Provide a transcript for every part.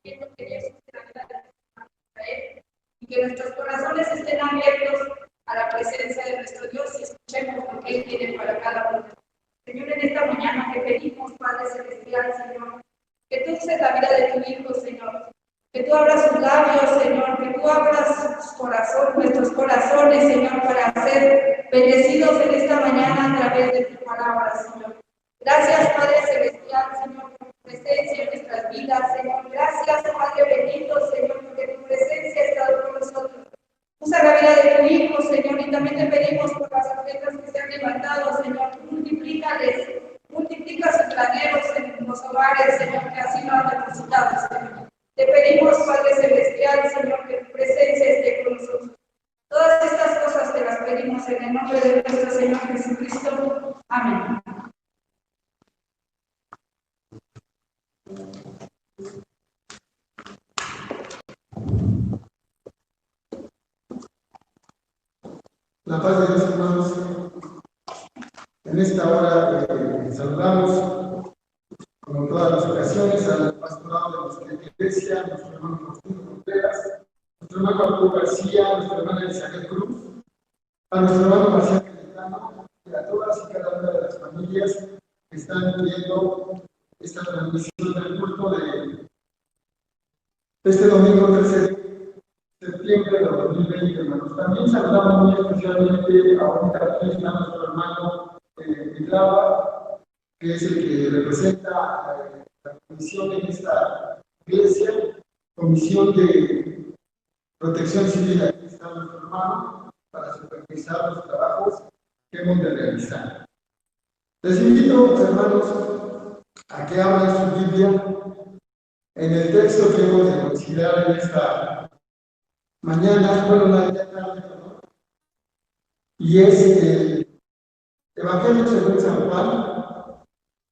pidiendo que Dios esté en la vida de Israel y que nuestros corazones estén abiertos a la presencia de nuestro Dios y escuchemos lo que Él tiene para cada uno. Señor, en esta mañana te pedimos, Padre Celestial, Señor, que tú uses la vida de tu Hijo, Señor, que tú abras sus labios, Señor, que tú abras nuestros corazones, Señor, para ser bendecidos en esta mañana a través de tu palabra, Señor. Gracias, Padre Celestial, Señor, por tu presencia en nuestras vidas, Señor. Gracias, Padre bendito, Señor, porque tu presencia ha estado con nosotros. Usa la vida de tu Hijo, Señor, y también te pedimos por las atletas que se han levantado, Señor, multiplícales, multiplica sus graneros en los hogares, Señor, que así lo han depositado, Señor. Te pedimos, Padre Celestial, Señor, que tu presencia esté con nosotros. Todas estas cosas te las pedimos en el nombre de nuestro Señor Jesucristo. Amén. La paz de Dios, hermanos. En esta hora saludamos, como en todas las ocasiones, al pastorado de nuestra iglesia, nuestro hermano Faustino Contreras, nuestro hermano Arturo García, nuestra hermana Elizabeth Cruz, a nuestro hermano Marcial Cayetano y a todas y cada una de las familias que están viendo esta transmisión del culto de este domingo 13 de septiembre de 2020, hermanos. También saludamos muy especialmente ahorita aquí está nuestro hermano Mitraba, que es el que representa la comisión en esta iglesia, comisión de protección civil. Aquí está nuestro hermano para supervisar los trabajos que hemos de realizar. Les invito, hermanos, a que abran su Biblia en el texto que hemos de considerar en esta mañana, la tarde, y es el Evangelio según San Juan,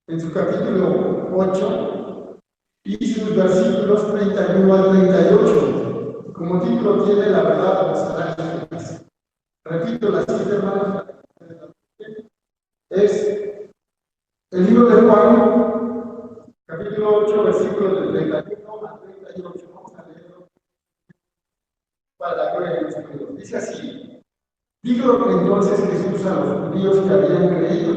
en su capítulo 8, y sus versículos 31 al 38. Como título tiene la verdad nos hará libres. Repito la cita, hermanos, es el libro de Juan, capítulo 8, versículos del 31 al 38. Vamos a leerlo para la gloria de nuestro Dios. Dice así: dijo entonces Jesús a los judíos que habían creído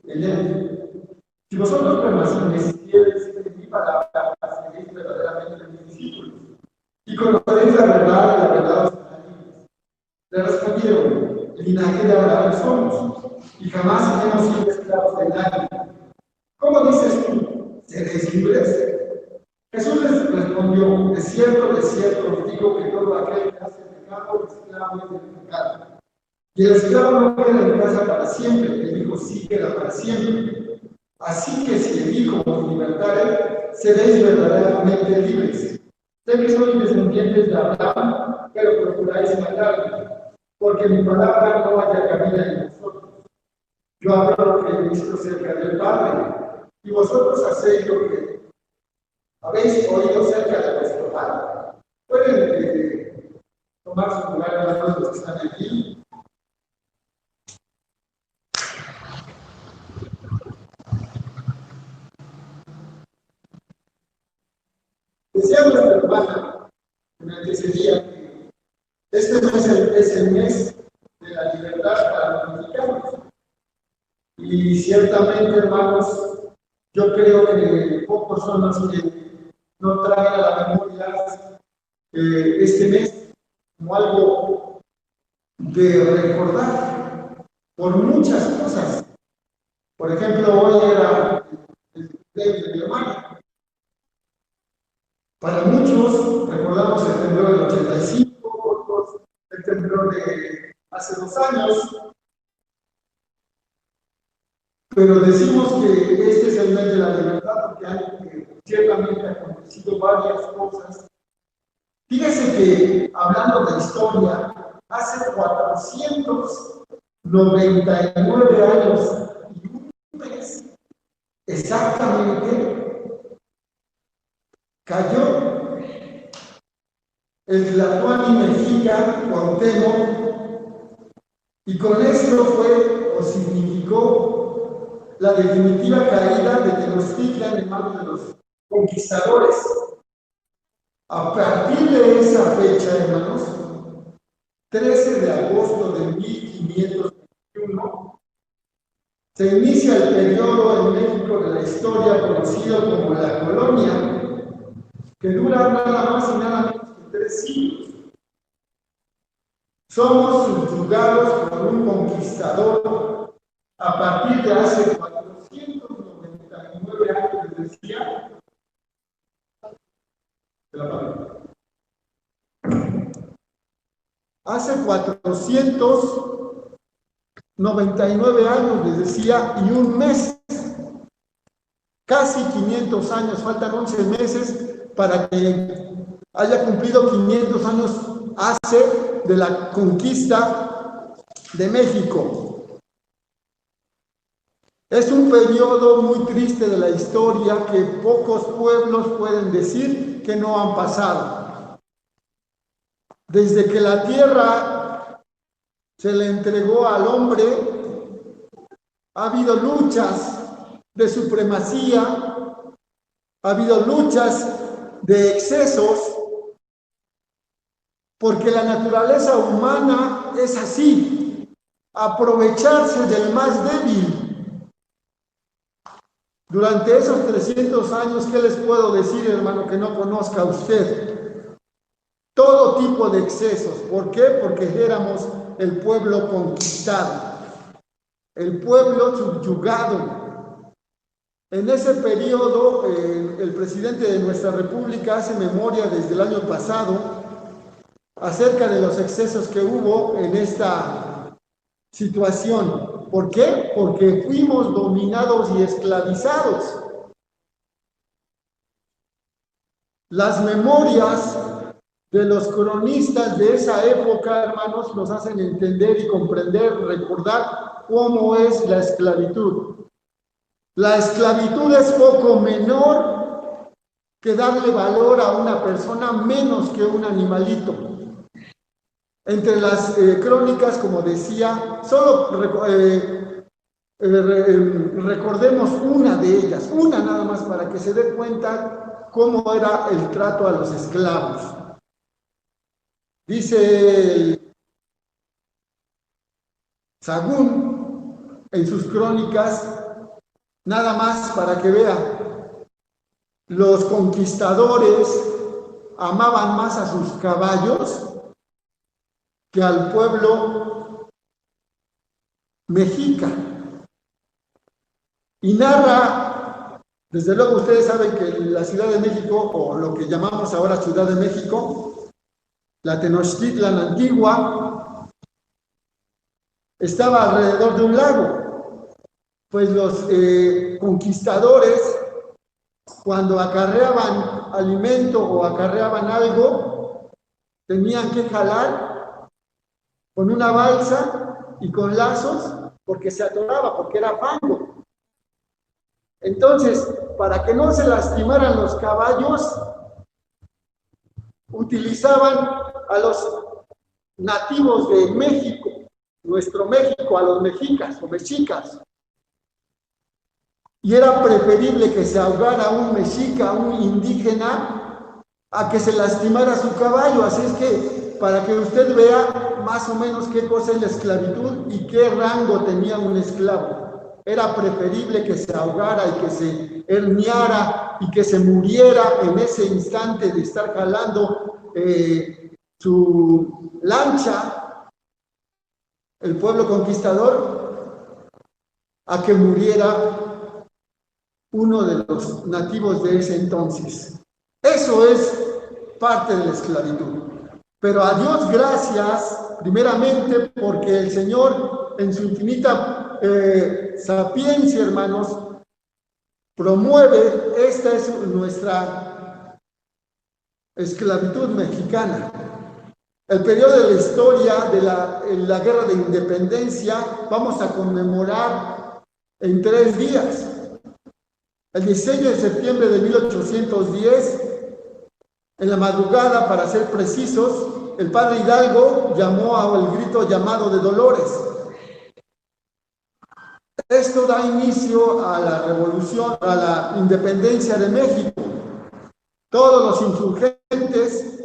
en él: si vosotros permaneciereis en mi palabra, seréis verdaderamente mis discípulos, y conoceréis la verdad, y la verdad os hará libres. Le respondieron: el linaje de Abraham somos, y jamás hemos sido esclavos de nadie. ¿Cómo dices tú, seréis libres? Jesús les respondió: de cierto os digo que todo aquel que hace pecado, esclavo es del pecado. Y el esclavo no queda en casa para siempre, el hijo sí queda para siempre. Así que si el hijo os libertare, seréis verdaderamente libres. Sé que sois descendientes de Abraham, pero procuráis matarme, porque mi palabra no haya cabida en vosotros. Yo hablo lo que he visto cerca del Padre, y vosotros hacéis lo que habéis oído cerca de vuestro Padre. Pueden tomar su lugar los que están aquí. Decía nuestra hermana durante ese día que este mes es el mes de la libertad para los mexicanos. Y ciertamente, hermanos, yo creo que pocos son los que no traen a la memoria este mes como algo de recordar por muchas cosas. Por ejemplo, hoy era el cumpleaños de mi hermana. Para muchos recordamos el temblor del 85, otros el temblor de hace 2 años. Pero decimos que este es el mes de la libertad porque hay ciertamente acontecido varias cosas. Fíjese que, hablando de historia, hace 499 años y un mes exactamente cayó el Tlatoani mexica Cuauhtémoc, y con esto fue o significó la definitiva caída de Tenochtitlan en manos de los conquistadores. A partir de esa fecha, hermanos, 13 de agosto de 1521, se inicia el periodo en México de la historia conocido como la colonia, que dura nada más y nada menos que 3 siglos. Somos subyugados por un conquistador a partir de hace 499 años, les decía, de la palabra. Hace 499 años, les decía, y un mes, casi 500 años, faltan 11 meses para que haya cumplido 500 años hace de la conquista de México. Es un periodo muy triste de la historia que pocos pueblos pueden decir que no han pasado. Desde que la tierra se le entregó al hombre, ha habido luchas de supremacía, ha habido luchas de excesos, porque la naturaleza humana es así, aprovecharse del más débil. Durante esos 300 años, ¿qué les puedo decir, hermano, que no conozca usted? Todo tipo de excesos. ¿Por qué? Porque éramos el pueblo conquistado, el pueblo subyugado. En ese periodo, el presidente de nuestra república hace memoria desde el año pasado acerca de los excesos que hubo en esta situación. ¿Por qué? Porque fuimos dominados y esclavizados. Las memorias de los cronistas de esa época, hermanos, nos hacen entender y comprender, recordar cómo es la esclavitud. La esclavitud es poco menor que darle valor a una persona menos que un animalito. Entre las crónicas, como decía, solo recordemos una de ellas, una nada más, para que se dé cuenta cómo era el trato a los esclavos. Dice Sagún en sus crónicas, nada más para que vea, los conquistadores amaban más a sus caballos que al pueblo mexica. Y narra, desde luego ustedes saben que la Ciudad de México, o lo que llamamos ahora Ciudad de México, la Tenochtitlan antigua, estaba alrededor de un lago. Pues los conquistadores, cuando acarreaban alimento o acarreaban algo, tenían que jalar con una balsa y con lazos, porque se atoraba, porque era fango. Entonces, para que no se lastimaran los caballos, utilizaban a los nativos de México, nuestro México, a los mexicas o mexicas. Y era preferible que se ahogara un mexica, un indígena, a que se lastimara su caballo. Así es que, para que usted vea más o menos qué cosa es la esclavitud y qué rango tenía un esclavo. Era preferible que se ahogara y que se herniara y que se muriera en ese instante de estar jalando su lancha, el pueblo conquistador, a que muriera uno de los nativos de ese entonces. Eso es parte de la esclavitud. Pero a Dios gracias, primeramente, porque el Señor, en su infinita sapiencia, hermanos, promueve, esta es nuestra esclavitud mexicana. El periodo de la historia de la Guerra de Independencia vamos a conmemorar en 3 días. El 16 de septiembre de 1810, en la madrugada, para ser precisos, el padre Hidalgo llamó al grito llamado de Dolores. Esto da inicio a la revolución, a la independencia de México. Todos los insurgentes inocentes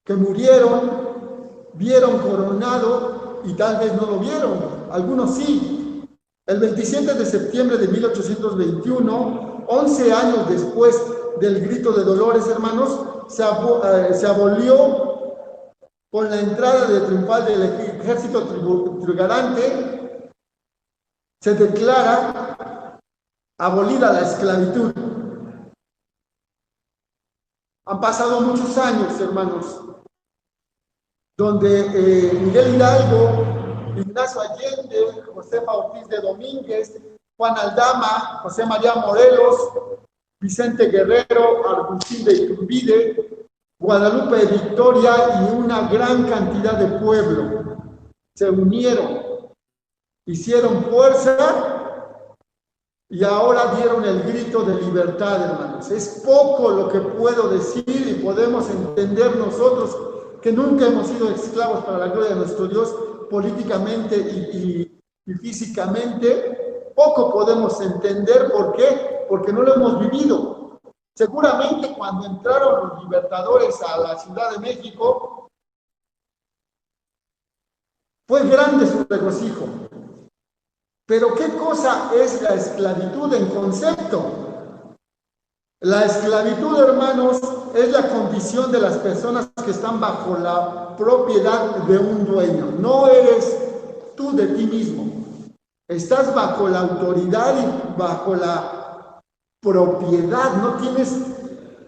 que murieron, vieron coronado y tal vez no lo vieron, algunos sí. El 27 de septiembre de 1821, 11 años después del grito de Dolores, hermanos, se abolió con la entrada triunfal del ejército trigarante, se declara abolida la esclavitud. Han pasado muchos años, hermanos, donde Miguel Hidalgo, Ignacio Allende, Josefa Ortiz de Domínguez, Juan Aldama, José María Morelos, Vicente Guerrero, Agustín de Iturbide, Guadalupe Victoria y una gran cantidad de pueblo se unieron, hicieron fuerza y ahora dieron el grito de libertad, hermanos. Es poco lo que puedo decir y podemos entender nosotros que nunca hemos sido esclavos para la gloria de nuestro Dios políticamente y físicamente. Poco podemos entender. ¿Por qué? Porque no lo hemos vivido. Seguramente cuando entraron los libertadores a la Ciudad de México, fue grande su regocijo. Pero ¿qué cosa es la esclavitud en concepto? La esclavitud, hermanos, es la condición de las personas que están bajo la propiedad de un dueño. No eres tú de ti mismo. Estás bajo la autoridad y bajo la propiedad, no tienes,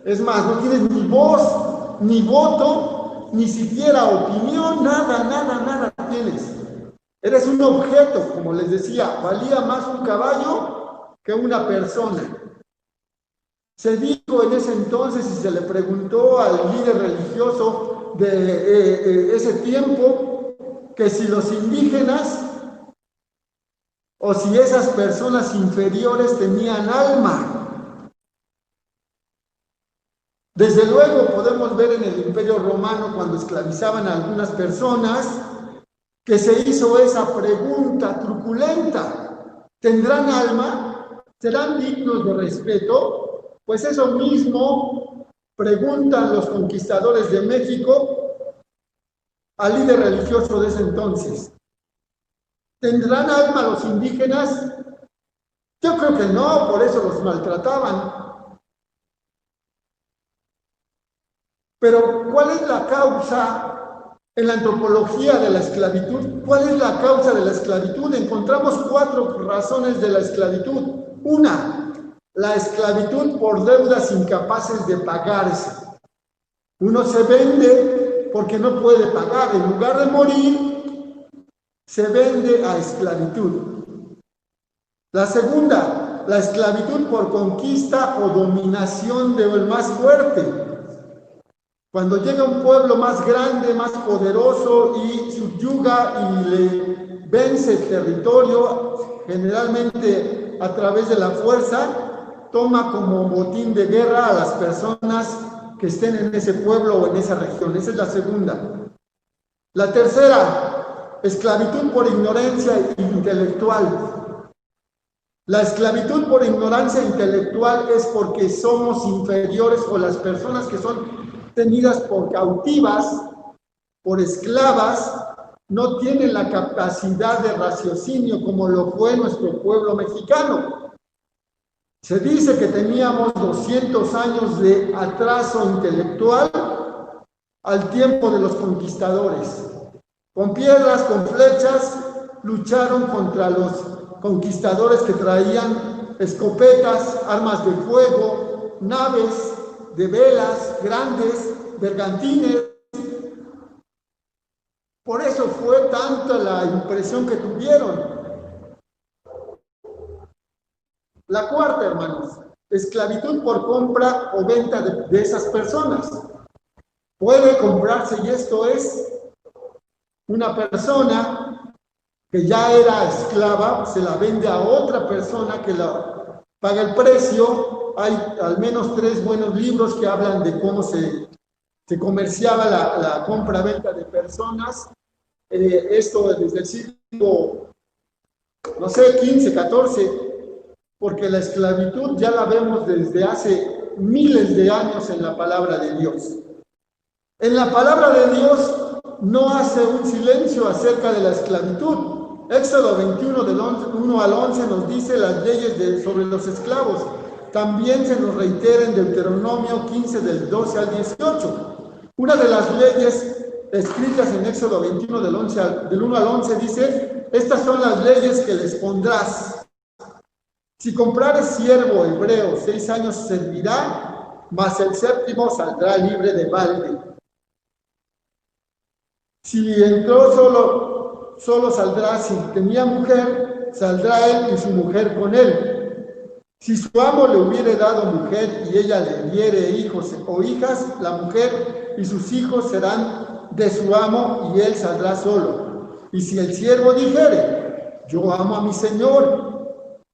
es más, no tienes ni voz, ni voto, ni siquiera opinión, nada tienes. Eres un objeto, como les decía, valía más un caballo que una persona. Se dijo en ese entonces y se le preguntó al líder religioso de ese tiempo que si los indígenas o si esas personas inferiores tenían alma. Desde luego podemos ver en el Imperio Romano, cuando esclavizaban a algunas personas, que se hizo esa pregunta truculenta: ¿tendrán alma? ¿Serán dignos de respeto? Pues eso mismo preguntan los conquistadores de México al líder religioso de ese entonces. ¿Tendrán alma los indígenas? Yo creo que no, por eso los maltrataban. Pero ¿cuál es la causa en la antropología de la esclavitud? ¿Cuál es la causa de la esclavitud? Encontramos 4 razones de la esclavitud. Una, la esclavitud por deudas incapaces de pagarse. Uno se vende porque no puede pagar. En lugar de morir, se vende a esclavitud. La segunda, la esclavitud por conquista o dominación del más fuerte. Cuando llega un pueblo más grande, más poderoso y subyuga y le vence el territorio, generalmente a través de la fuerza, toma como botín de guerra a las personas que estén en ese pueblo o en esa región. Esa es la segunda. La tercera, esclavitud por ignorancia intelectual. La esclavitud por ignorancia intelectual es porque somos inferiores, o las personas que son tenidas por cautivas, por esclavas, no tienen la capacidad de raciocinio como lo fue nuestro pueblo mexicano. Se dice que teníamos 200 años de atraso intelectual al tiempo de los conquistadores. Con piedras, con flechas, lucharon contra los conquistadores que traían escopetas, armas de fuego, naves de velas grandes, bergantines. Por eso fue tanta la impresión que tuvieron. La cuarta, hermanos, esclavitud por compra o venta de esas personas. Puede comprarse, y esto es una persona que ya era esclava, se la vende a otra persona que la paga el precio. Hay al menos 3 buenos libros que hablan de cómo se comerciaba la compra-venta de personas. Esto desde el siglo, no sé, 15, 14, porque la esclavitud ya la vemos desde hace miles de años en la palabra de Dios. En la palabra de Dios no hace un silencio acerca de la esclavitud. Éxodo 21, del 1 al 11, nos dice las leyes sobre los esclavos. También se nos reitera en Deuteronomio 15, del 12 al 18. Una de las leyes escritas en Éxodo 21, del 1 al 11, dice: estas son las leyes que les pondrás. Si comprares siervo hebreo, 6 años servirá, mas el 7º saldrá libre de balde. Si entró solo saldrá. Si tenía mujer, saldrá él y su mujer con él. Si su amo le hubiere dado mujer y ella le diere hijos o hijas, la mujer y sus hijos serán de su amo y él saldrá solo. Y si el siervo dijere: yo amo a mi señor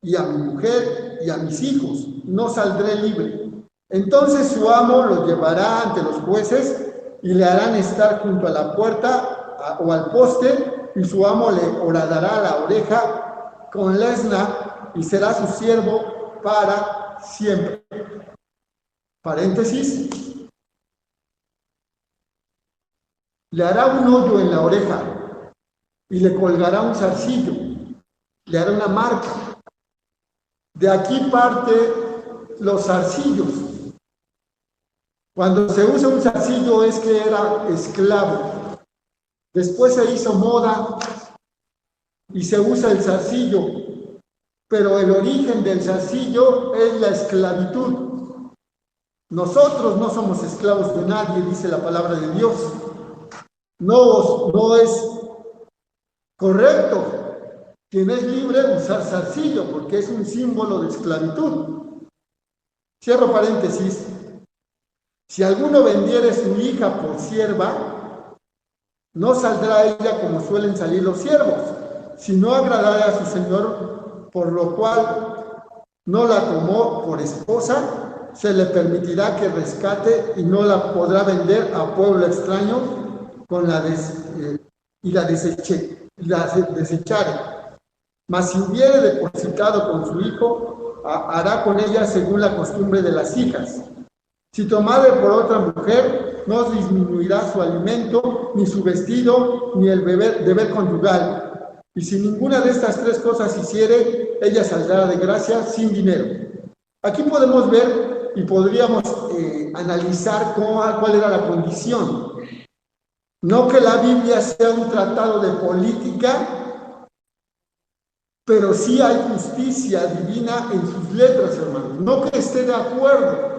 y a mi mujer y a mis hijos, no saldré libre. Entonces su amo lo llevará ante los jueces y le harán estar junto a la puerta o al poste, y su amo le horadará la oreja con lesna y será su siervo para siempre. Paréntesis. Le hará un hoyo en la oreja y le colgará un zarcillo, le hará una marca. De aquí parte los zarcillos. Cuando se usa un zarcillo es que era esclavo. Después se hizo moda y se usa el zarcillo, pero el origen del zarcillo es la esclavitud. Nosotros no somos esclavos de nadie, dice la palabra de Dios. No es correcto quien es libre usar zarcillo, porque es un símbolo de esclavitud. Cierro paréntesis. Si alguno vendiere su hija por sierva, no saldrá ella como suelen salir los siervos, si no agradare a su señor, por lo cual no la tomó por esposa, se le permitirá que rescate y no la podrá vender a pueblo extraño y la desechare. Mas si hubiere depositado con su hijo, hará con ella según la costumbre de las hijas. Si tomare por otra mujer, no disminuirá su alimento, ni su vestido, ni el deber conyugal. Y si ninguna de estas 3 cosas hiciere, ella saldrá de gracia sin dinero. Aquí podemos ver y podríamos analizar cuál era la condición. No que la Biblia sea un tratado de política, pero sí hay justicia divina en sus letras, hermanos. No que esté de acuerdo,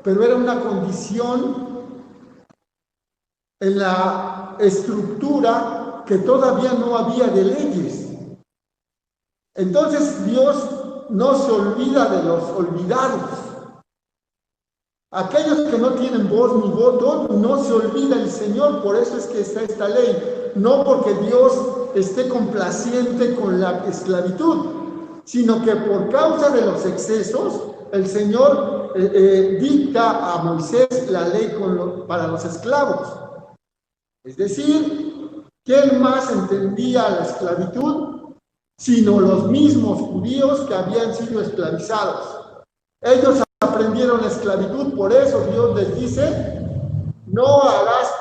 pero era una condición en la estructura que todavía no había de leyes. Entonces Dios no se olvida de los olvidados. Aquellos que no tienen voz ni voto, no se olvida el Señor. Por eso es que está esta ley. No porque Dios esté complaciente con la esclavitud, sino que por causa de los excesos, el Señor dicta a Moisés la ley para los esclavos. Es decir, ¿quién más entendía la esclavitud sino los mismos judíos que habían sido esclavizados? Ellos aprendieron la esclavitud, por eso Dios les dice: no harás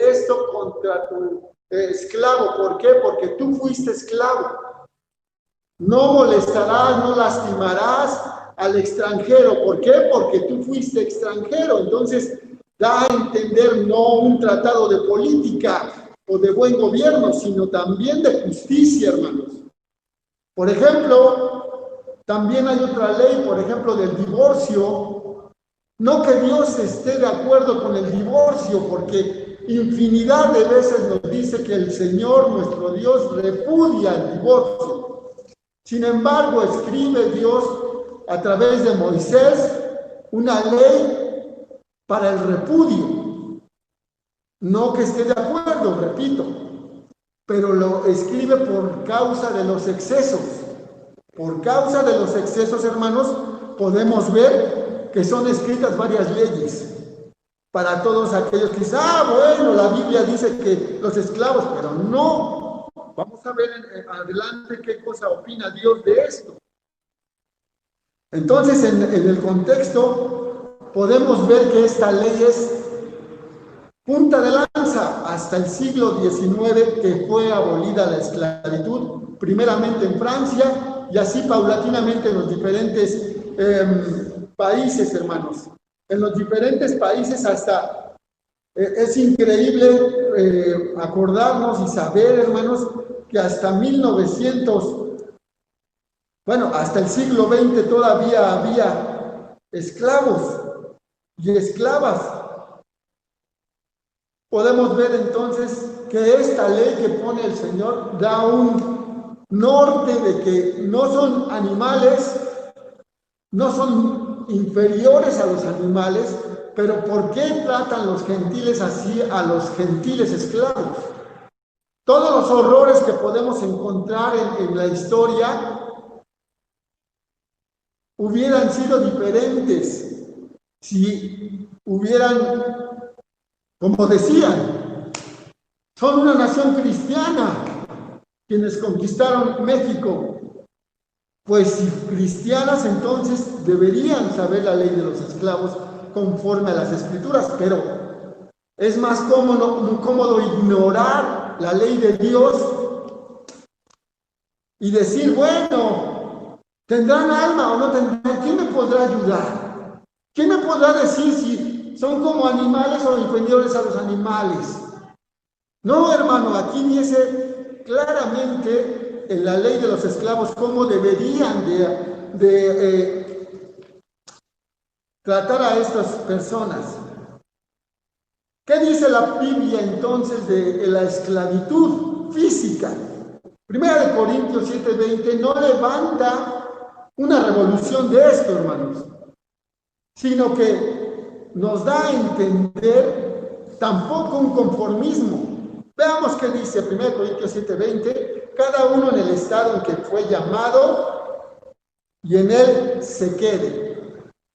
esto contra tu esclavo. ¿Por qué? Porque tú fuiste esclavo. No molestarás, no lastimarás al extranjero. ¿Por qué? Porque tú fuiste extranjero. Entonces da a entender no un tratado de política o de buen gobierno, sino también de justicia, hermanos. Por ejemplo, también hay otra ley, por ejemplo, del divorcio. No que Dios esté de acuerdo con el divorcio, porque infinidad de veces nos dice que el Señor, nuestro Dios, repudia el divorcio. Sin embargo, escribe Dios a través de Moisés una ley para el repudio. No que esté de acuerdo, repito, pero lo escribe por causa de los excesos. Por causa de los excesos, hermanos, podemos ver que son escritas varias leyes para todos aquellos que dicen: bueno, la Biblia dice que los esclavos, pero no. Vamos a ver adelante qué cosa opina Dios de esto. Entonces, en el contexto, podemos ver que esta ley es punta de lanza hasta el siglo XIX, que fue abolida la esclavitud, primeramente en Francia y así paulatinamente en los diferentes países, hermanos. En los diferentes países hasta es increíble acordarnos y saber, hermanos, que hasta 1900, bueno, hasta el siglo XX todavía había esclavos y esclavas. Podemos ver entonces que esta ley que pone el Señor da un norte de que no son animales, no son inferiores a los animales, pero ¿por qué tratan los gentiles así a los gentiles esclavos? Todos los horrores que podemos encontrar en la historia hubieran sido diferentes si hubieran, como decían, son una nación cristiana quienes conquistaron México. Pues si cristianas, entonces deberían saber la ley de los esclavos conforme a las Escrituras, pero es más cómodo ignorar la ley de Dios y decir, bueno, ¿tendrán alma o no tendrán? ¿Quién me podrá ayudar? ¿Quién me podrá decir si son como animales o inferiores a los animales? No, hermano, aquí dice claramente en la ley de los esclavos cómo deberían tratar a estas personas. ¿Qué dice la Biblia entonces de la esclavitud física? Primera de Corintios 7:20 no levanta una revolución de esto, hermanos, sino que nos da a entender tampoco un conformismo. Veamos qué dice 1 Corintios 7:20, cada uno en el estado en que fue llamado y en él se quede.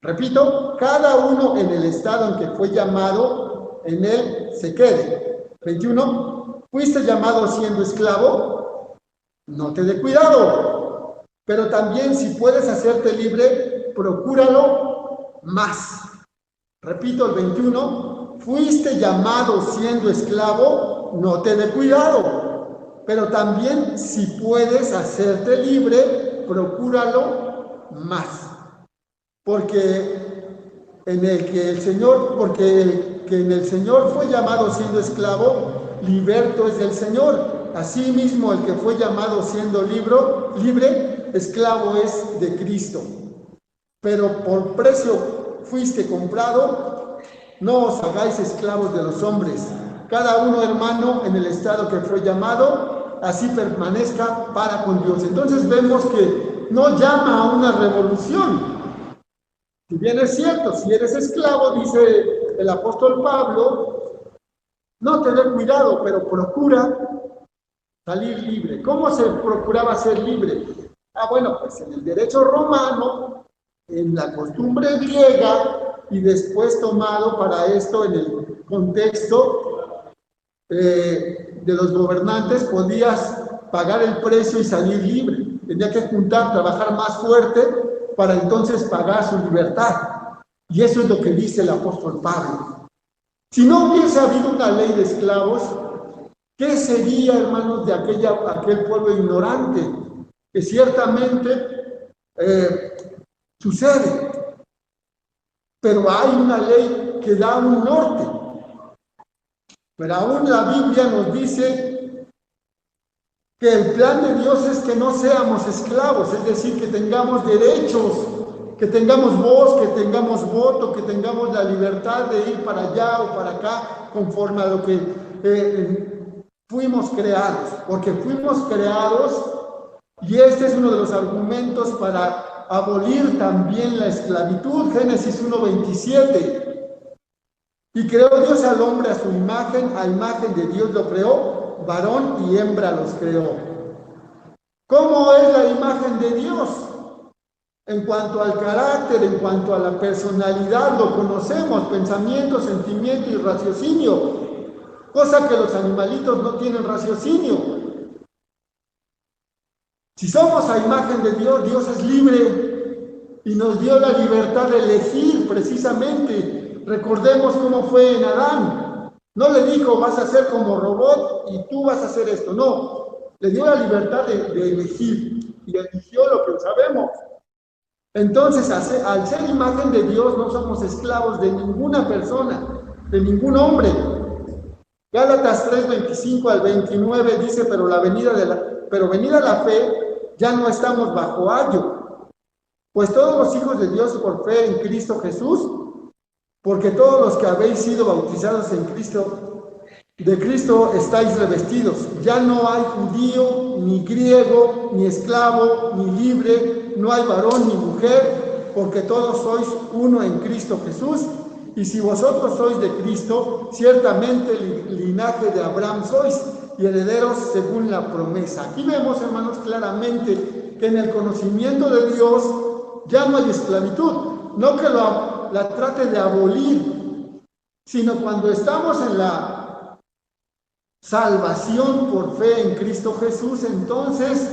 Repito, cada uno en el estado en que fue llamado, en él se quede. 21, fuiste llamado siendo esclavo, no te dé cuidado, pero también si puedes hacerte libre, procúralo más. Repito el 21, fuiste llamado siendo esclavo, no te dé cuidado, pero también si puedes hacerte libre, procúralo más. Porque en el que el Señor, porque el que en el Señor fue llamado siendo esclavo, liberto es del Señor. Asimismo, el que fue llamado siendo libre, esclavo es de Cristo. Pero por precio fuiste comprado, no os hagáis esclavos de los hombres. Cada uno, hermano, en el estado que fue llamado, así permanezca para con Dios. Entonces vemos que no llama a una revolución. Si bien es cierto, si eres esclavo, dice el apóstol Pablo, no te dé cuidado, pero procura salir libre. ¿Cómo se procuraba ser libre? Bueno, pues en el derecho romano, en la costumbre griega y después tomado para esto en el contexto de los gobernantes, podías pagar el precio y salir libre. Tenía que juntar, trabajar más fuerte para entonces pagar su libertad. Y eso es lo que dice el apóstol Pablo. Si no hubiese habido una ley de esclavos, ¿qué sería, hermanos, de aquel pueblo ignorante? Que ciertamente sucede. Pero hay una ley que da un norte. Pero aún la Biblia nos dice que el plan de Dios es que no seamos esclavos, es decir, que tengamos derechos, que tengamos voz, que tengamos voto, que tengamos la libertad de ir para allá o para acá, conforme a lo que fuimos creados, porque fuimos creados, y este es uno de los argumentos para abolir también la esclavitud, Génesis 1:27. Y creó Dios al hombre a su imagen, a imagen de Dios lo creó, varón y hembra los creó. ¿Cómo es la imagen de Dios? En cuanto al carácter, en cuanto a la personalidad, lo conocemos, pensamiento, sentimiento y raciocinio, cosa que los animalitos no tienen raciocinio. Si somos a imagen de Dios, Dios es libre. y nos dio la libertad de elegir precisamente. Recordemos cómo fue en Adán. No le dijo, vas a ser como robot y tú vas a hacer esto. No, le dio la libertad de elegir y eligió lo que sabemos. Entonces, al ser imagen de Dios, no somos esclavos de ninguna persona, de ningún hombre. Gálatas 3, 25 al 29 dice, pero venida la fe, ya no estamos bajo ayo. Pues todos los hijos de Dios por fe en Cristo Jesús, porque todos los que habéis sido bautizados en Cristo, de Cristo estáis revestidos. Ya no hay judío, ni griego, ni esclavo, ni libre, no hay varón ni mujer, porque todos sois uno en Cristo Jesús. Y si vosotros sois de Cristo, ciertamente linaje de Abraham sois, y herederos según la promesa. Aquí vemos, hermanos, claramente que en el conocimiento de Dios ya no hay esclavitud. No que la trate de abolir, sino cuando estamos en la salvación por fe en Cristo Jesús, entonces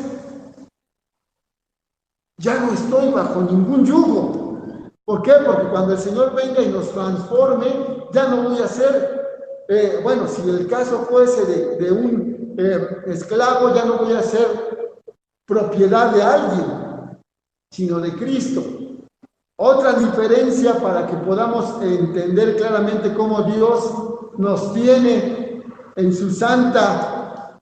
ya no estoy bajo ningún yugo. ¿Por qué? Porque cuando el Señor venga y nos transforme, ya no voy a ser, si el caso fuese de un esclavo, ya no voy a ser propiedad de alguien, sino de Cristo. Otra diferencia para que podamos entender claramente cómo Dios nos tiene en su santa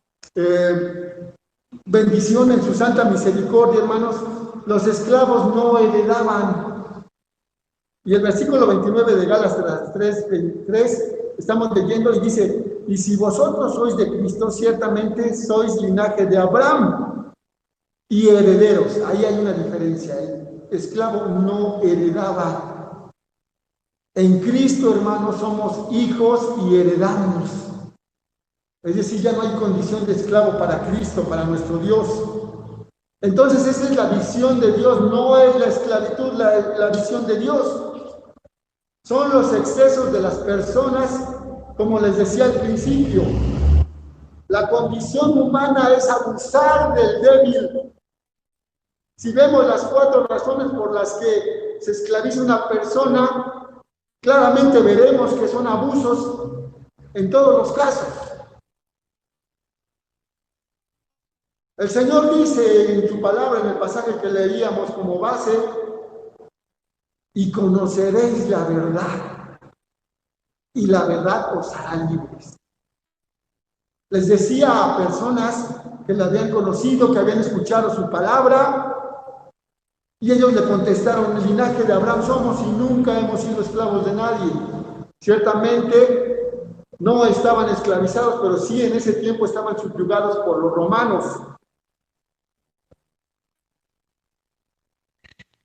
bendición, en su santa misericordia, hermanos. Los esclavos no heredaban. Y el versículo 29 de Gálatas 3:23 estamos leyendo y dice, y si vosotros sois de Cristo, ciertamente sois linaje de Abraham y herederos. Ahí hay una diferencia. El esclavo no heredaba. En Cristo, hermanos, somos hijos y heredamos. Es decir, ya no hay condición de esclavo para Cristo, para nuestro Dios. Entonces esa es la visión de Dios, no es la esclavitud la visión de Dios. Son los excesos de las personas, como les decía al principio. La condición humana es abusar del débil. Si vemos las 4 razones por las que se esclaviza una persona, claramente veremos que son abusos en todos los casos. El Señor dice en su palabra, en el pasaje que leíamos como base, y conoceréis la verdad, y la verdad os hará libres. Les decía a personas que la habían conocido, que habían escuchado su palabra, y ellos le contestaron, el linaje de Abraham somos y nunca hemos sido esclavos de nadie. Ciertamente no estaban esclavizados, pero sí en ese tiempo estaban subyugados por los romanos.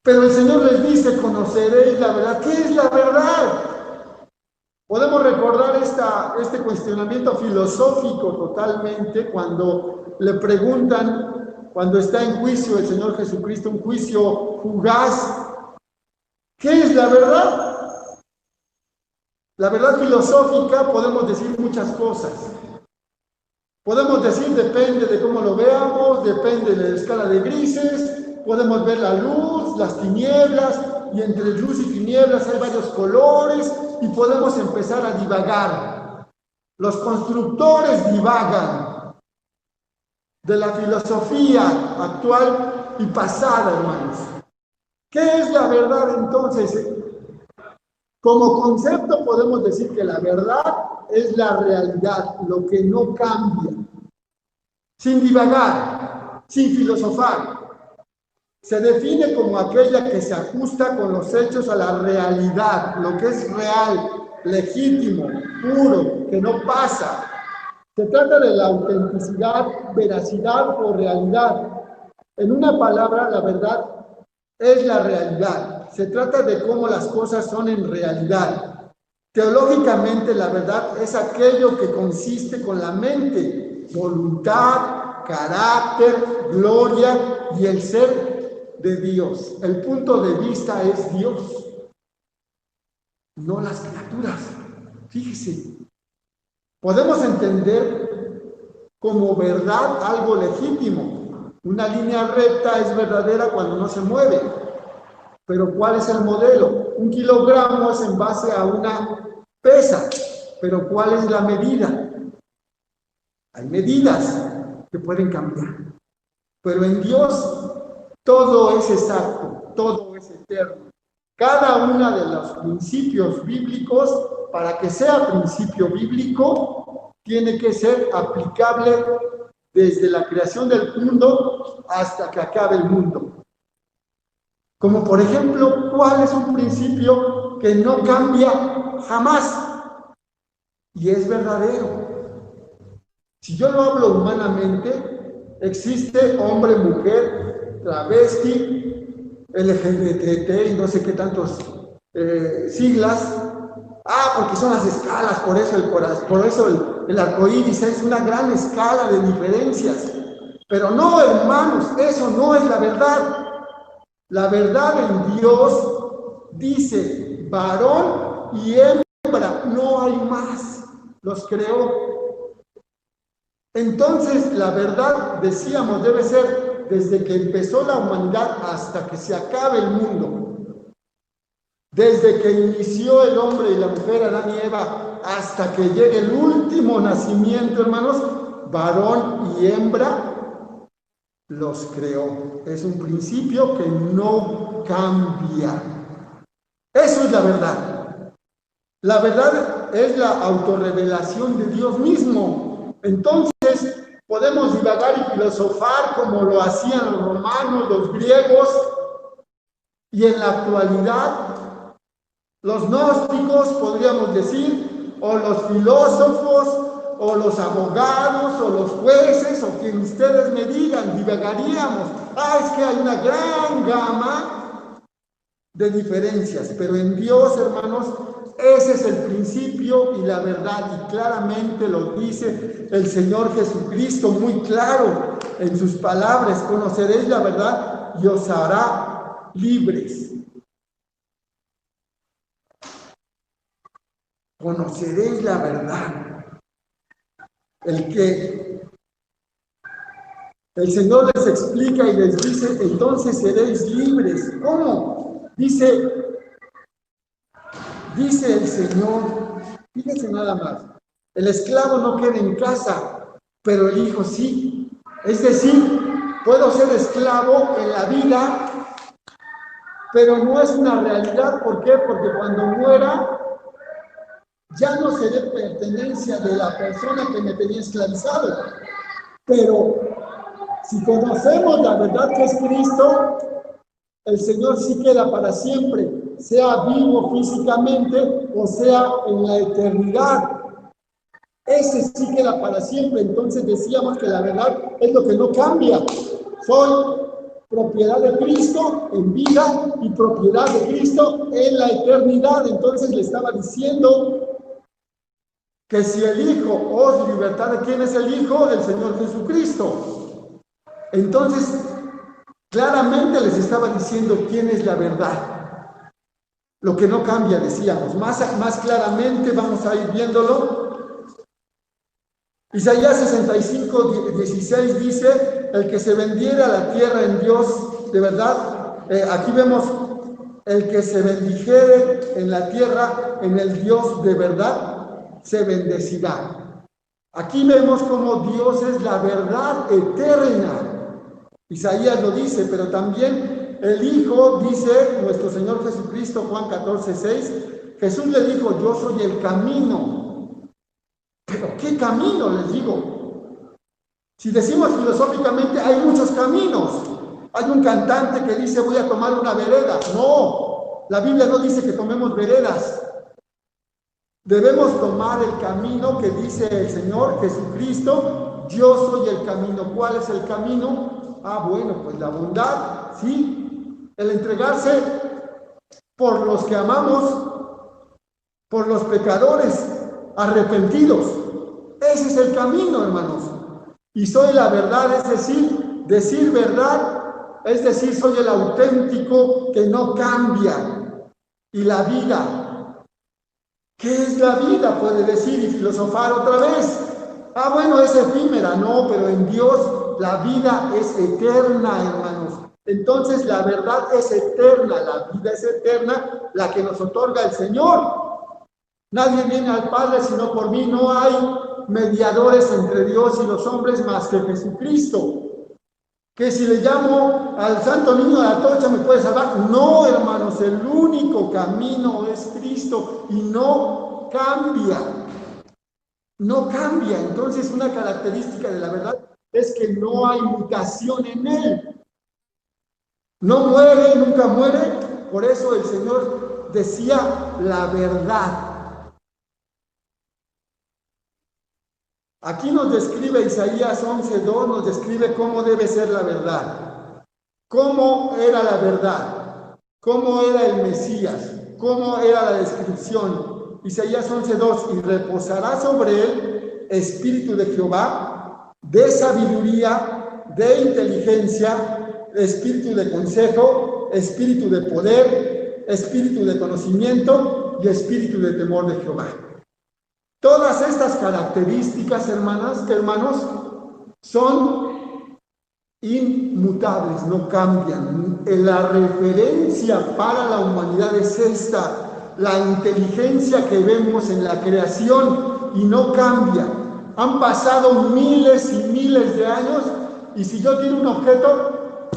Pero el Señor les dice, conoceréis la verdad. ¿Qué es la verdad? Podemos recordar este cuestionamiento filosófico totalmente cuando le preguntan, cuando está en juicio el Señor Jesucristo, un juicio fugaz, ¿qué es la verdad? La verdad filosófica podemos decir muchas cosas. Podemos decir, depende de cómo lo veamos, depende de la escala de grises. Podemos ver la luz, las tinieblas, y entre luz y tinieblas hay varios colores, y podemos empezar a divagar. Los constructores divagan de la filosofía actual y pasada, hermanos. ¿Qué es la verdad entonces? Como concepto podemos decir que la verdad es la realidad, lo que no cambia, sin divagar, sin filosofar. Se define como aquella que se ajusta con los hechos a la realidad, lo que es real, legítimo, puro, que no pasa. Se trata de la autenticidad, veracidad o realidad. En una palabra, la verdad es la realidad. Se trata de cómo las cosas son en realidad. Teológicamente, la verdad es aquello que consiste con la mente, voluntad, carácter, gloria y el ser de Dios. El punto de vista es Dios, no las criaturas. Fíjese, podemos entender como verdad algo legítimo. Una línea recta es verdadera cuando no se mueve, Pero ¿cuál es el modelo? 1 kilogramo es en base a una pesa, pero ¿cuál es la medida? Hay medidas que pueden cambiar, pero en Dios todo es exacto, todo es eterno. Cada uno de los principios bíblicos, para que sea principio bíblico, tiene que ser aplicable desde la creación del mundo hasta que acabe el mundo. Como por ejemplo, ¿cuál es un principio que no cambia jamás? Y es verdadero. Si yo lo hablo humanamente, existe hombre, mujer, travesti, LGBT y no sé qué tantos siglas. Porque son las escalas, por eso el arcoíris es una gran escala de diferencias. Pero no, hermanos, eso no es la verdad. La verdad en Dios dice varón y hembra, no hay más. Los creó. Entonces, la verdad, decíamos, debe ser desde que empezó la humanidad hasta que se acabe el mundo. Desde que inició el hombre y la mujer, Adán y Eva, hasta que llegue el último nacimiento, hermanos, varón y hembra los creó. Es un principio que no cambia. Eso es la verdad. La verdad es la autorrevelación de Dios mismo. Entonces, podemos divagar y filosofar como lo hacían los romanos, los griegos, y en la actualidad, los gnósticos, podríamos decir, o los filósofos, o los abogados, o los jueces, o quien ustedes me digan, divagaríamos. Es que hay una gran gama de diferencias, pero en Dios, hermanos, ese es el principio y la verdad, y claramente lo dice el Señor Jesucristo, muy claro en sus palabras: conoceréis la verdad y os hará libres. Conoceréis la verdad. El Señor les explica y les dice, entonces seréis libres. ¿Cómo? Dice el Señor, fíjense nada más, el esclavo no queda en casa, pero el hijo sí. Es decir, puedo ser esclavo en la vida, pero no es una realidad. ¿Por qué? Porque cuando muera, ya no seré pertenencia de la persona que me tenía esclavizado. Pero si conocemos la verdad que es Cristo, el Señor sí queda para siempre, sea vivo físicamente o sea en la eternidad. Ese sí queda para siempre. Entonces decíamos que la verdad es lo que no cambia. Soy propiedad de Cristo en vida y propiedad de Cristo en la eternidad. Entonces le estaba diciendo que si el Hijo os libertad, ¿de quién es el Hijo? Del Señor Jesucristo. Entonces, claramente les estaba diciendo quién es la verdad. Lo que no cambia, decíamos. Más claramente vamos a ir viéndolo. Isaías 65:16 dice: el que se vendiera a la tierra en Dios, de verdad, aquí vemos el que se bendijere en la tierra en el Dios de verdad, se bendecirá. Aquí vemos como Dios es la verdad eterna. Isaías lo dice, pero también el Hijo dice, nuestro Señor Jesucristo, Juan 14:6, Jesús le dijo: yo soy el camino. ¿Pero qué camino? Les digo. Si decimos filosóficamente, hay muchos caminos. Hay un cantante que dice: voy a tomar una vereda. No, la Biblia no dice que tomemos veredas. Debemos tomar el camino que dice el Señor Jesucristo: yo soy el camino. ¿Cuál es el camino? Bueno, pues la bondad, ¿sí? El entregarse por los que amamos, por los pecadores arrepentidos. Ese es el camino, hermanos. Y soy la verdad, es decir verdad, es decir, soy el auténtico que no cambia. Y la vida, ¿qué es la vida? Puede decir y filosofar otra vez. Bueno, es efímera. No, pero en Dios la vida es eterna, hermanos. Entonces la verdad es eterna, la vida es eterna, la que nos otorga el Señor. Nadie viene al Padre sino por mí. No hay mediadores entre Dios y los hombres más que Jesucristo. Que si le llamo al santo niño de la antorcha me puede salvar. No, hermanos, el único camino es Cristo y no cambia. No cambia. Entonces una característica de la verdad es que no hay mutación en él. No muere, nunca muere. Por eso el Señor decía la verdad. Aquí nos describe Isaías 11:2, nos describe cómo debe ser la verdad. Cómo era la verdad. Cómo era el Mesías. Cómo era la descripción. Isaías 11:2, y reposará sobre él espíritu de Jehová, de sabiduría, de inteligencia, espíritu de consejo, espíritu de poder, espíritu de conocimiento y espíritu de temor de Jehová. Todas estas características, hermanos, son inmutables, no cambian. La referencia para la humanidad es esta, la inteligencia que vemos en la creación y no cambia. Han pasado miles y miles de años y si yo tiro un objeto,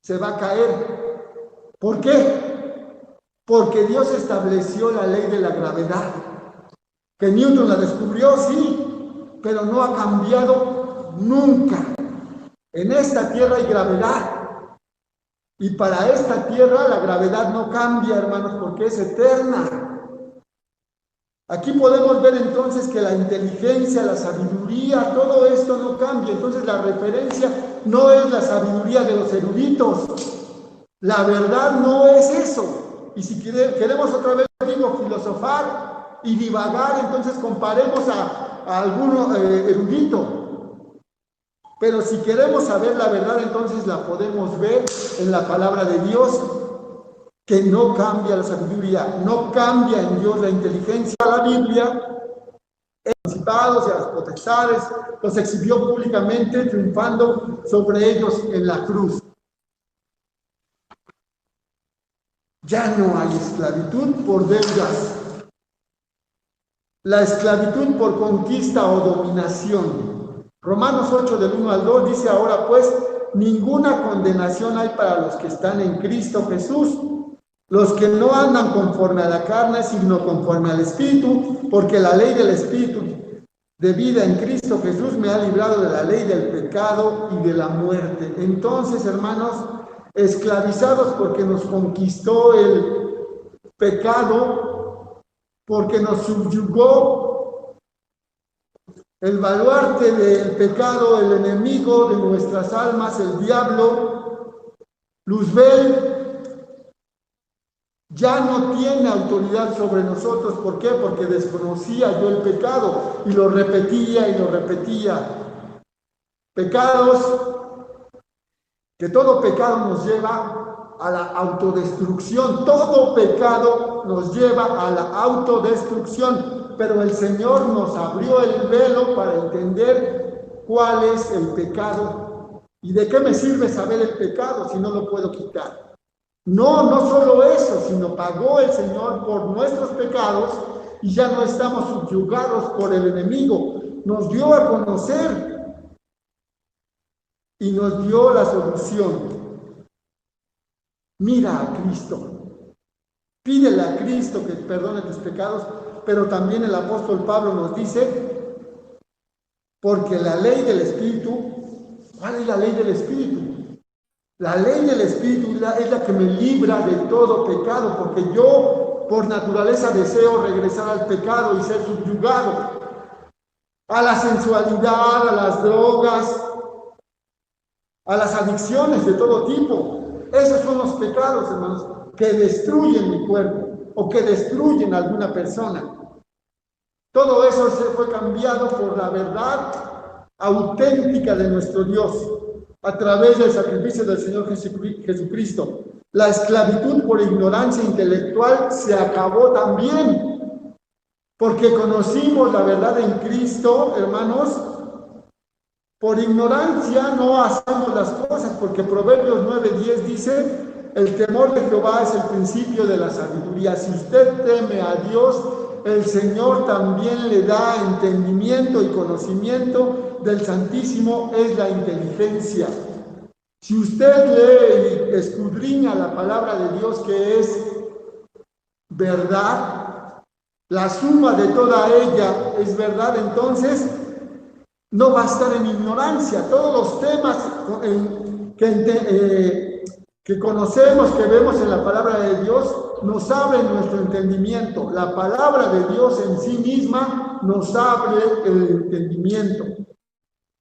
se va a caer. ¿Por qué? Porque Dios estableció la ley de la gravedad. Que Newton la descubrió, sí, pero no ha cambiado nunca. En esta tierra hay gravedad. Y para esta tierra la gravedad no cambia, hermanos, porque es eterna. Aquí podemos ver entonces que la inteligencia, la sabiduría, todo esto no cambia. Entonces la referencia no es la sabiduría de los eruditos. La verdad no es eso. Y si queremos otra vez, digo, filosofar y divagar, entonces comparemos a algún erudito. Pero si queremos saber la verdad, entonces la podemos ver en la palabra de Dios, que no cambia la sabiduría, no cambia en Dios la inteligencia. La Biblia, principados y a las potestades, los exhibió públicamente, triunfando sobre ellos en la cruz. Ya no hay esclavitud por deudas. La esclavitud por conquista o dominación. Romanos 8 del 1 al 2 dice: ahora pues, ninguna condenación hay para los que están en Cristo Jesús, los que no andan conforme a la carne, sino conforme al Espíritu, porque la ley del Espíritu de vida en Cristo Jesús me ha librado de la ley del pecado y de la muerte. Entonces, hermanos, esclavizados porque nos conquistó el pecado, porque nos subyugó el baluarte del pecado, el enemigo de nuestras almas, el diablo, Luzbel, ya no tiene autoridad sobre nosotros. ¿Por qué? Porque desconocía yo el pecado y lo repetía y lo repetía. Pecados, que todo pecado nos lleva a la autodestrucción. Todo pecado nos lleva a la autodestrucción, pero el Señor nos abrió el velo para entender cuál es el pecado. ¿Y de qué me sirve saber el pecado si no lo puedo quitar? No solo eso, sino pagó el Señor por nuestros pecados y ya no estamos subyugados por el enemigo. Nos dio a conocer y nos dio la solución. Mira a Cristo, pídele a Cristo que perdone tus pecados, pero también el apóstol Pablo nos dice, porque la ley del Espíritu, ¿cuál es la ley del Espíritu? La ley del Espíritu es la que me libra de todo pecado, porque yo por naturaleza deseo regresar al pecado y ser subyugado a la sensualidad, a las drogas, a las adicciones de todo tipo. Esos son los pecados, hermanos, que destruyen mi cuerpo o que destruyen a alguna persona. Todo eso se fue cambiado por la verdad auténtica de nuestro Dios a través del sacrificio del Señor Jesucristo. La esclavitud por ignorancia intelectual se acabó también, porque conocimos la verdad en Cristo, hermanos, Por ignorancia no hacemos las cosas, porque Proverbios 9:10 dice, el temor de Jehová es el principio de la sabiduría. Si usted teme a Dios, el Señor también le da entendimiento y conocimiento del Santísimo, es la inteligencia. Si usted lee y escudriña la palabra de Dios, que es verdad, la suma de toda ella es verdad, entonces no va a estar en ignorancia. Todos los temas que conocemos, que vemos en la palabra de Dios, nos abre nuestro entendimiento. La palabra de Dios en sí misma nos abre el entendimiento.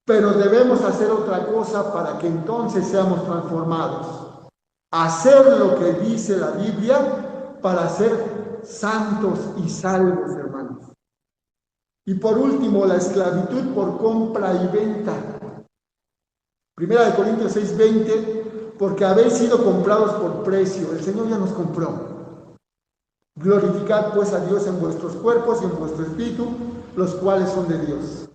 Pero debemos hacer otra cosa para que entonces seamos transformados. Hacer lo que dice la Biblia para ser santos y salvos, hermanos. Y por último, la esclavitud por compra y venta. 1 Corintios 6:20, porque habéis sido comprados por precio. El Señor ya nos compró. Glorificad pues a Dios en vuestros cuerpos y en vuestro espíritu, los cuales son de Dios.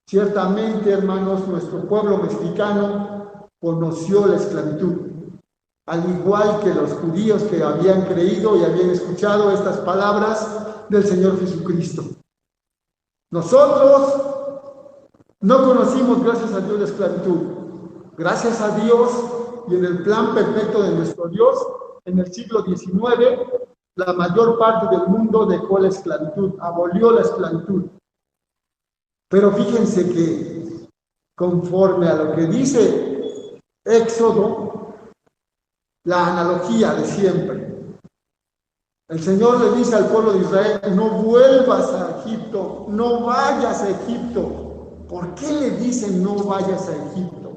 Ciertamente, hermanos, nuestro pueblo mexicano conoció la esclavitud, al igual que los judíos que habían creído y habían escuchado estas palabras del Señor Jesucristo. Nosotros no conocimos, gracias a Dios, la esclavitud. Gracias a Dios y en el plan perfecto de nuestro Dios, en el siglo XIX, la mayor parte del mundo dejó la esclavitud, abolió la esclavitud. Pero fíjense que, conforme a lo que dice Éxodo, la analogía de siempre, el Señor le dice al pueblo de Israel, no vuelvas a Egipto, no vayas a Egipto. ¿Por qué le dicen no vayas a Egipto?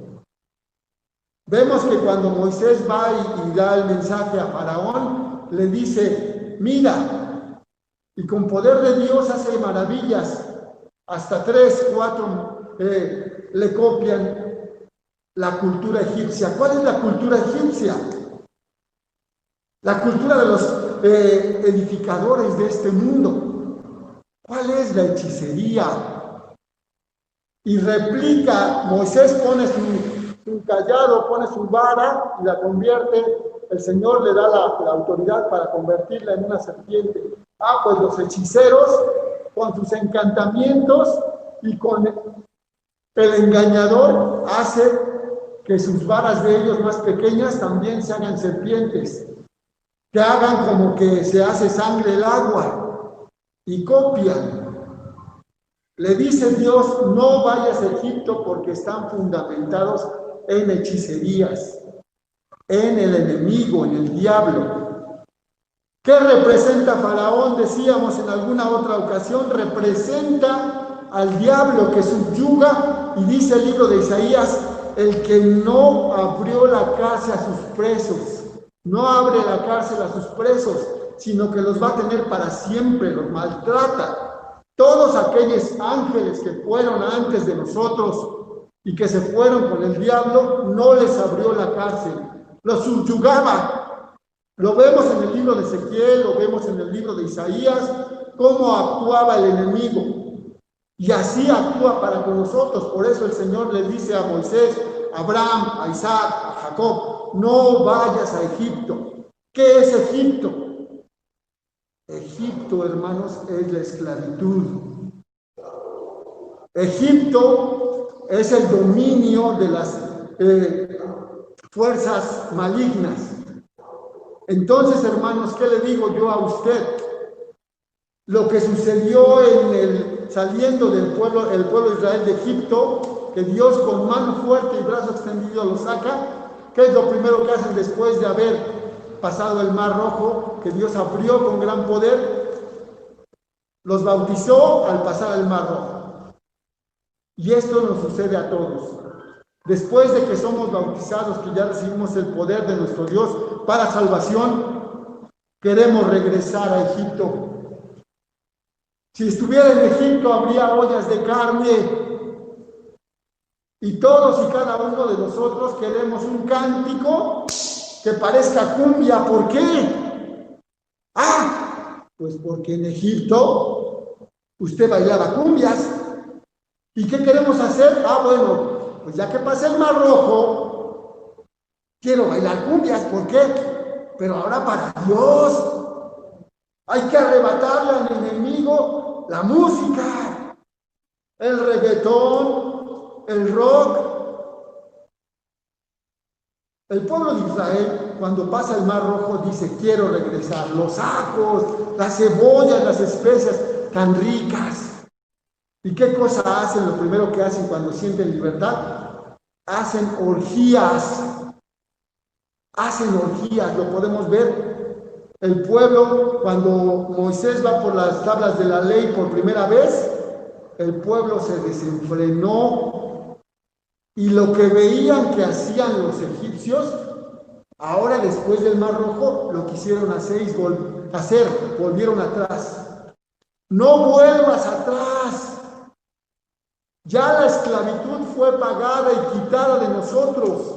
Vemos que cuando Moisés va y da el mensaje a Faraón, le dice, mira, y con poder de Dios hace maravillas. Hasta 3, 4 le copian la cultura egipcia. ¿Cuál es la cultura egipcia? La cultura de los edificadores de este mundo. ¿Cuál es la hechicería? Y replica, Moisés pone su callado, pone su vara y la convierte, el Señor le da la autoridad para convertirla en una serpiente. Pues los hechiceros, con sus encantamientos y con el engañador, hace que sus varas de ellos más pequeñas también se hagan serpientes, que hagan como que se hace sangre el agua, y copian. Le dice Dios, no vayas a Egipto porque están fundamentados en hechicerías, en el enemigo, en el diablo. ¿Qué representa Faraón? Decíamos en alguna otra ocasión, representa al diablo que subyuga, y dice el libro de Isaías, el que no abrió la cárcel a sus presos, no abre la cárcel a sus presos, sino que los va a tener para siempre, los maltrata. Todos aquellos ángeles que fueron antes de nosotros y que se fueron con el diablo, no les abrió la cárcel, los subyugaba. Lo vemos en el libro de Ezequiel, lo vemos en el libro de Isaías, cómo actuaba el enemigo. Y así actúa para con nosotros. Por eso el Señor le dice a Moisés, a Abraham, a Isaac, a Jacob, no vayas a Egipto. ¿Qué es Egipto? Egipto, hermanos, es la esclavitud. Egipto es el dominio de las fuerzas malignas. Entonces, hermanos, ¿qué le digo yo a usted? Lo que sucedió saliendo del pueblo, el pueblo de Israel de Egipto, que Dios con mano fuerte y brazo extendido lo saca, ¿qué es lo primero que hacen después de haber pasado el Mar Rojo, que Dios abrió con gran poder? Los bautizó al pasar el Mar Rojo. Y esto nos sucede a todos. Después de que somos bautizados, que ya recibimos el poder de nuestro Dios para salvación, queremos regresar a Egipto. Si estuviera en Egipto, habría ollas de carne. Y todos y cada uno de nosotros queremos un cántico que parezca cumbia. ¿Por qué? Pues porque en Egipto usted bailaba cumbias. ¿Y qué queremos hacer? Bueno, pues ya que pase el Mar Rojo, quiero bailar cumbias. ¿Por qué? Pero ahora para Dios. Hay que arrebatarle al enemigo la música, el reggaetón, el rock. El pueblo de Israel, cuando pasa el Mar Rojo, dice, quiero regresar. Los ajos, las cebollas, las especias tan ricas. ¿Y qué cosa hacen? Lo primero que hacen cuando sienten libertad, hacen orgías. Hacen orgías, lo podemos ver. El pueblo, cuando Moisés va por las tablas de la ley por primera vez, el pueblo se desenfrenó y lo que veían que hacían los egipcios, ahora después del Mar Rojo, lo quisieron hacer y volvieron atrás. No vuelvas atrás. Ya la esclavitud fue pagada y quitada de nosotros.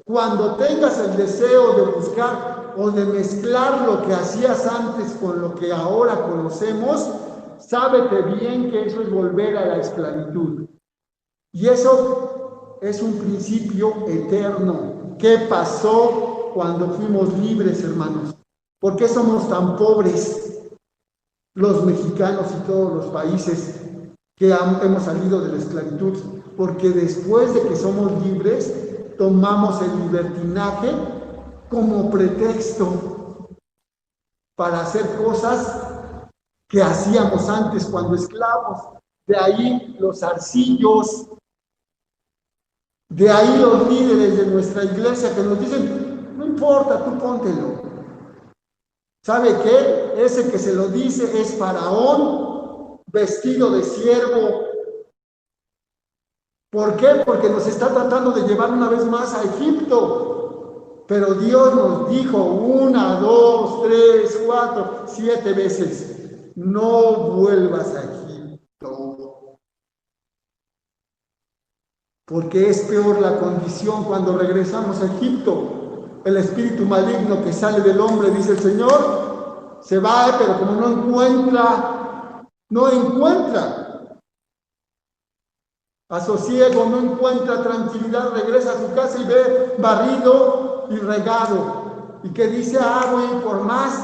Cuando tengas el deseo de buscar o de mezclar lo que hacías antes con lo que ahora conocemos, sábete bien que eso es volver a la esclavitud. Y eso es un principio eterno. ¿Qué pasó cuando fuimos libres, hermanos? ¿Por qué somos tan pobres los mexicanos y todos los países que hemos salido de la esclavitud? Porque después de que somos libres, tomamos el libertinaje como pretexto para hacer cosas que hacíamos antes cuando esclavos. De ahí los arcillos, de ahí los líderes de nuestra iglesia que nos dicen, no importa, tú póntelo. ¿Sabe qué? Ese que se lo dice es Faraón vestido de siervo. ¿Por qué? Porque nos está tratando de llevar una vez más a Egipto. Pero Dios nos dijo 1, 2, 3, 4, 7 veces, no vuelvas a Egipto. Porque es peor la condición cuando regresamos a Egipto. El espíritu maligno que sale del hombre, dice el Señor, se va, pero como no encuentra asosiego, no encuentra tranquilidad, regresa a su casa y ve barrido y regado. Y que dice, voy a ir por más,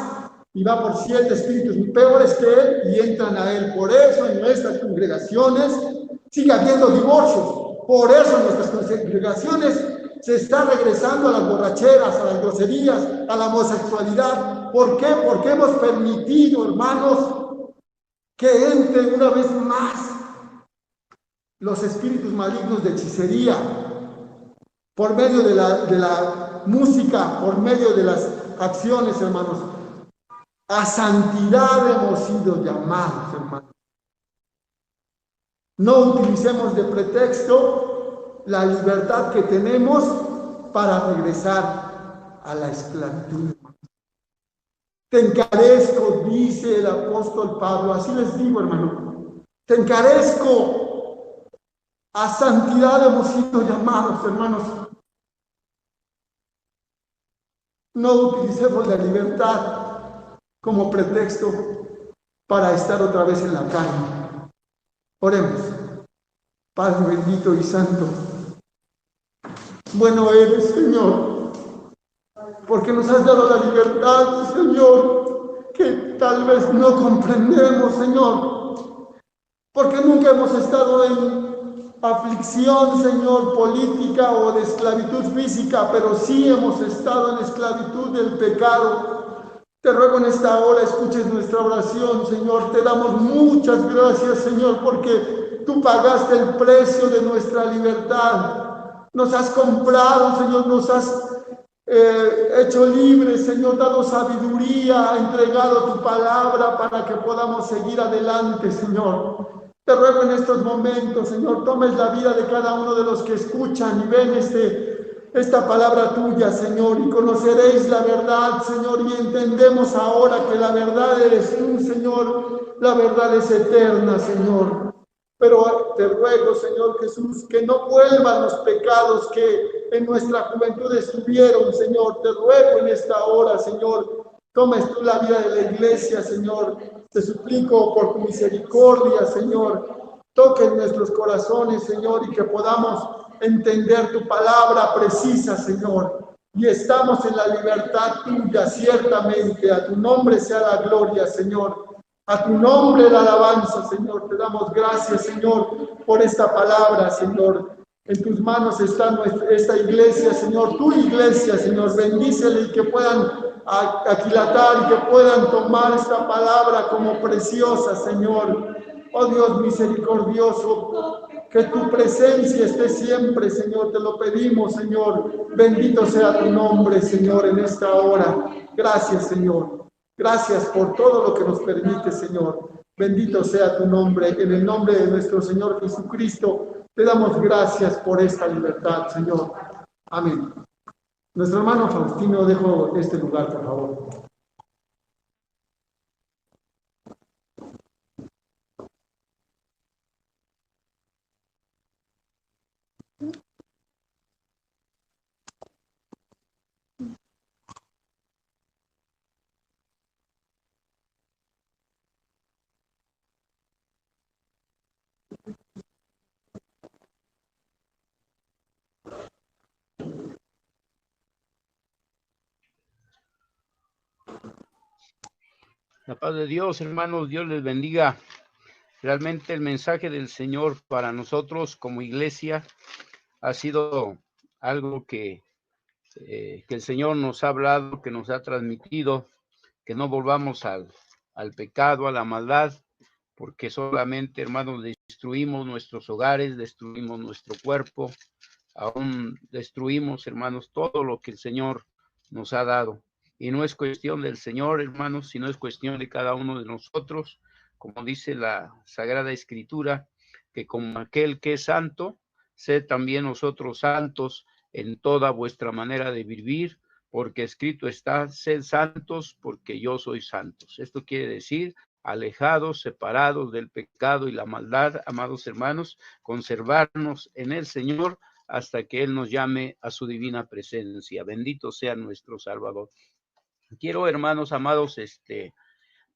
y va por 7 espíritus peores que él y entran a él. Por eso en nuestras congregaciones sigue habiendo divorcios. Por eso en nuestras congregaciones se está regresando a las borracheras, a las groserías, a la homosexualidad. ¿Por qué? Porque hemos permitido, hermanos, que entre una vez más los espíritus malignos de hechicería, por medio de la música, por medio de las acciones, hermanos. A santidad hemos sido llamados, hermanos. No utilicemos de pretexto la libertad que tenemos para regresar a la esclavitud. Te encarezco, dice el apóstol Pablo, así les digo, hermano, te encarezco. A santidad hemos sido llamados, hermanos. No utilicemos la libertad como pretexto para estar otra vez en la carne. Oremos. Padre bendito y santo, bueno eres, Señor, porque nos has dado la libertad, Señor, que tal vez no comprendemos, Señor, porque nunca hemos estado en aflicción, Señor, política o de esclavitud física, pero sí hemos estado en esclavitud del pecado. Te ruego en esta hora escuches nuestra oración, Señor. Te damos muchas gracias, Señor, porque tú pagaste el precio de nuestra libertad. Nos has comprado, Señor, nos has hecho libres, Señor, dado sabiduría, entregado tu palabra para que podamos seguir adelante, Señor. Te ruego en estos momentos, Señor, tomes la vida de cada uno de los que escuchan y ven esta palabra tuya, Señor, y conoceréis la verdad, Señor, y entendemos ahora que la verdad eres tú, Señor, la verdad es eterna, Señor. Pero te ruego, Señor Jesús, que no vuelvan los pecados que en nuestra juventud estuvieron, Señor. Te ruego en esta hora, Señor, tomes tú la vida de la iglesia, Señor. Te suplico por tu misericordia, Señor, toque nuestros corazones, Señor, y que podamos entender tu palabra precisa, Señor. Y estamos en la libertad tuya, ciertamente. A tu nombre sea la gloria, Señor. A tu nombre la alabanza, Señor. Te damos gracias, Señor, por esta palabra, Señor. En tus manos está esta iglesia, Señor. Tu iglesia, Señor. Bendícele y que puedan aquilatar y que puedan tomar esta palabra como preciosa, Señor. Oh Dios misericordioso, que tu presencia esté siempre, Señor. Te lo pedimos, Señor. Bendito sea tu nombre, Señor, en esta hora. Gracias, Señor. Gracias por todo lo que nos permite, Señor. Bendito sea tu nombre. En el nombre de nuestro Señor Jesucristo, te damos gracias por esta libertad, Señor. Amén. Nuestro hermano Faustino, dejo este lugar, por favor. La paz de Dios, hermanos, Dios les bendiga. Realmente el mensaje del Señor para nosotros como iglesia ha sido algo que el Señor nos ha hablado, que nos ha transmitido, que no volvamos al pecado, a la maldad, porque solamente, hermanos, destruimos nuestros hogares, destruimos nuestro cuerpo, aún destruimos, hermanos, todo lo que el Señor nos ha dado. Y no es cuestión del Señor, hermanos, sino es cuestión de cada uno de nosotros, como dice la Sagrada Escritura, que como aquel que es santo, sed también nosotros santos en toda vuestra manera de vivir, porque escrito está, sed santos porque yo soy santos. Esto quiere decir, alejados, separados del pecado y la maldad, amados hermanos, conservarnos en el Señor hasta que Él nos llame a su divina presencia. Bendito sea nuestro Salvador. Quiero, hermanos amados,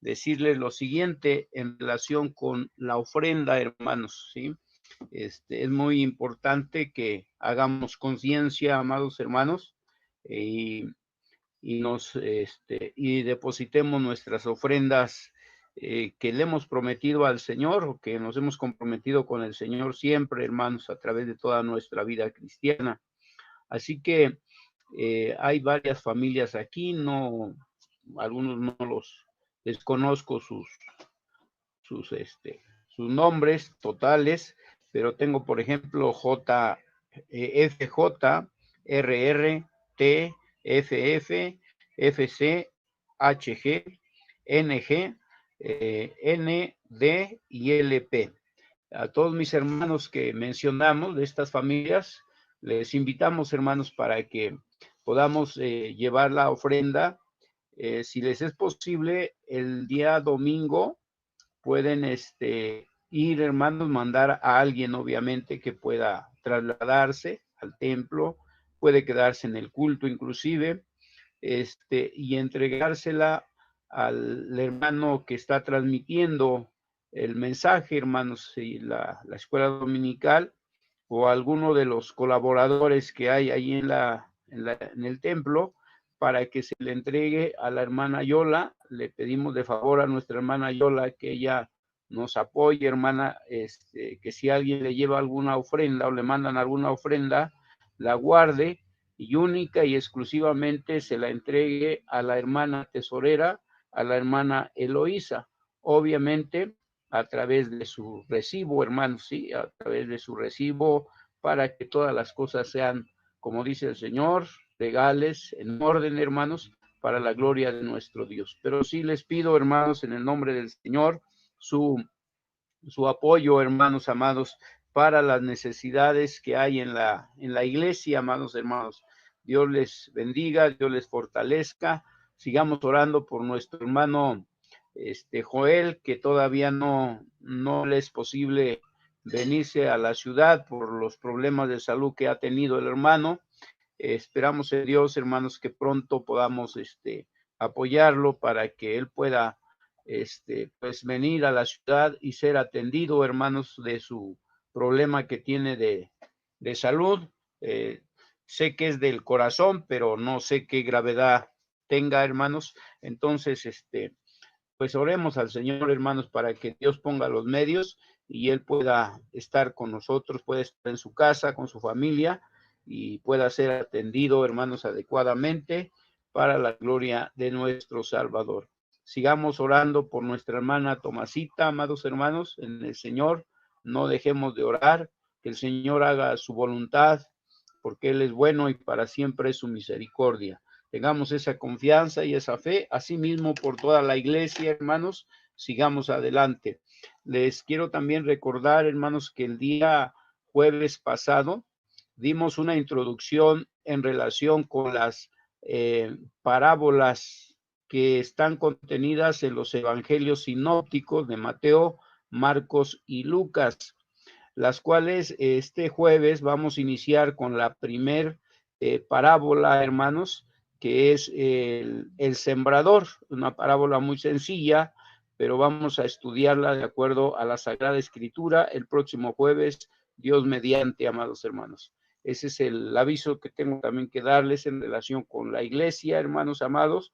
decirles lo siguiente en relación con la ofrenda, hermanos, ¿sí? Es muy importante que hagamos conciencia, amados hermanos, y depositemos nuestras ofrendas que le hemos prometido al Señor, o que nos hemos comprometido con el Señor siempre, hermanos, a través de toda nuestra vida cristiana. Así que hay varias familias aquí, algunos no los desconozco sus nombres totales, pero tengo, por ejemplo, FJ, RR, T, FF, FC, HG, NG, N, D y LP. A todos mis hermanos que mencionamos de estas familias, les invitamos, hermanos, para que podamos llevar la ofrenda. Si les es posible, el día domingo pueden ir, hermanos, mandar a alguien, obviamente, que pueda trasladarse al templo, puede quedarse en el culto inclusive, y entregársela al hermano que está transmitiendo el mensaje, hermanos, y la escuela dominical, o alguno de los colaboradores que hay ahí en el templo, para que se le entregue a la hermana Yola. Le pedimos de favor a nuestra hermana Yola que ella nos apoye, hermana, que si alguien le lleva alguna ofrenda o le mandan alguna ofrenda, la guarde y única y exclusivamente se la entregue a la hermana tesorera, a la hermana Eloísa. Obviamente, a través de su recibo, hermanos, sí, a través de su recibo, para que todas las cosas sean, como dice el Señor, legales, en orden, hermanos, para la gloria de nuestro Dios. Pero sí les pido, hermanos, en el nombre del Señor, su apoyo, hermanos amados, para las necesidades que hay en la iglesia, amados hermanos. Dios les bendiga, Dios les fortalezca. Sigamos orando por nuestro hermano Joel, que todavía no le es posible venirse a la ciudad por los problemas de salud que ha tenido el hermano. Esperamos en Dios, hermanos, que pronto podamos apoyarlo para que él pueda pues venir a la ciudad y ser atendido, hermanos, de su problema que tiene de salud. Sé que es del corazón, pero no sé qué gravedad tenga, hermanos. Entonces, pues oremos al Señor, hermanos, para que Dios ponga los medios y Él pueda estar con nosotros, pueda estar en su casa, con su familia, y pueda ser atendido, hermanos, adecuadamente para la gloria de nuestro Salvador. Sigamos orando por nuestra hermana Tomasita, amados hermanos, en el Señor. No dejemos de orar, que el Señor haga su voluntad, porque Él es bueno y para siempre es su misericordia. Tengamos esa confianza y esa fe, asimismo por toda la iglesia, hermanos, sigamos adelante. Les quiero también recordar, hermanos, que el día jueves pasado dimos una introducción en relación con las parábolas que están contenidas en los evangelios sinópticos de Mateo, Marcos y Lucas, las cuales este jueves vamos a iniciar con la primer parábola, hermanos, que es el sembrador, una parábola muy sencilla, pero vamos a estudiarla de acuerdo a la Sagrada Escritura el próximo jueves, Dios mediante, amados hermanos. Ese es el aviso que tengo también que darles en relación con la iglesia, hermanos amados.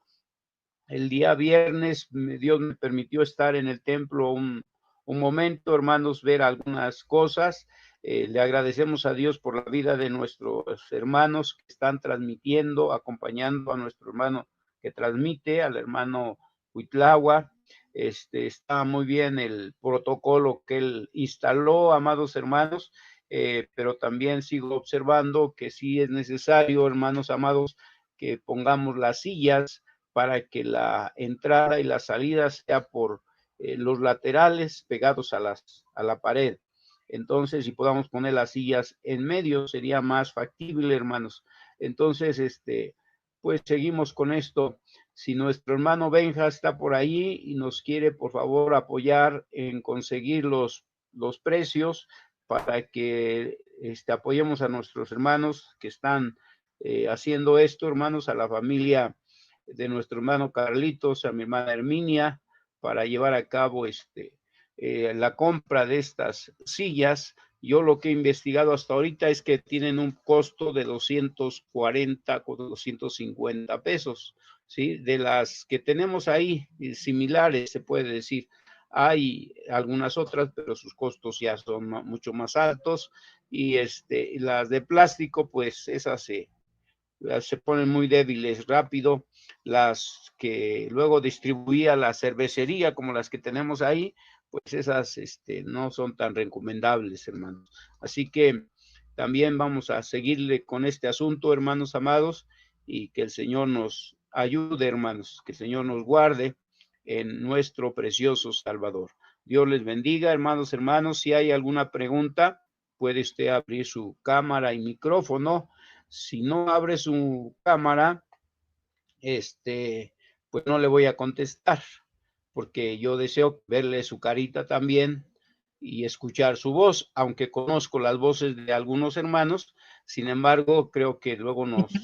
El día viernes Dios me permitió estar en el templo un momento, hermanos, ver algunas cosas. Le agradecemos a Dios por la vida de nuestros hermanos que están transmitiendo, acompañando a nuestro hermano que transmite, al hermano Huitlahua. Está muy bien el protocolo que él instaló, amados hermanos, pero también sigo observando que sí es necesario, hermanos amados, que pongamos las sillas para que la entrada y la salida sea por los laterales pegados a la pared. Entonces, si podamos poner las sillas en medio, sería más factible, hermanos. Entonces, pues seguimos con esto. Si nuestro hermano Benja está por ahí y nos quiere, por favor, apoyar en conseguir los precios para que apoyemos a nuestros hermanos que están haciendo esto, hermanos, a la familia de nuestro hermano Carlitos, a mi hermana Herminia, para llevar a cabo la compra de estas sillas. Yo lo que he investigado hasta ahorita es que tienen un costo de 240 o 250 pesos, ¿sí? De las que tenemos ahí, similares, se puede decir. Hay algunas otras, pero sus costos ya son mucho más altos. Y las de plástico, pues esas se ponen muy débiles rápido. Las que luego distribuía la cervecería, como las que tenemos ahí, pues esas no son tan recomendables, hermanos. Así que también vamos a seguirle con este asunto, hermanos amados, y que el Señor nos ayude, hermanos, que el Señor nos guarde en nuestro precioso Salvador. Dios les bendiga, hermanos. Si hay alguna pregunta, puede usted abrir su cámara y micrófono. Si no abre su cámara, pues no le voy a contestar, porque yo deseo verle su carita también y escuchar su voz, aunque conozco las voces de algunos hermanos. Sin embargo, creo que luego no es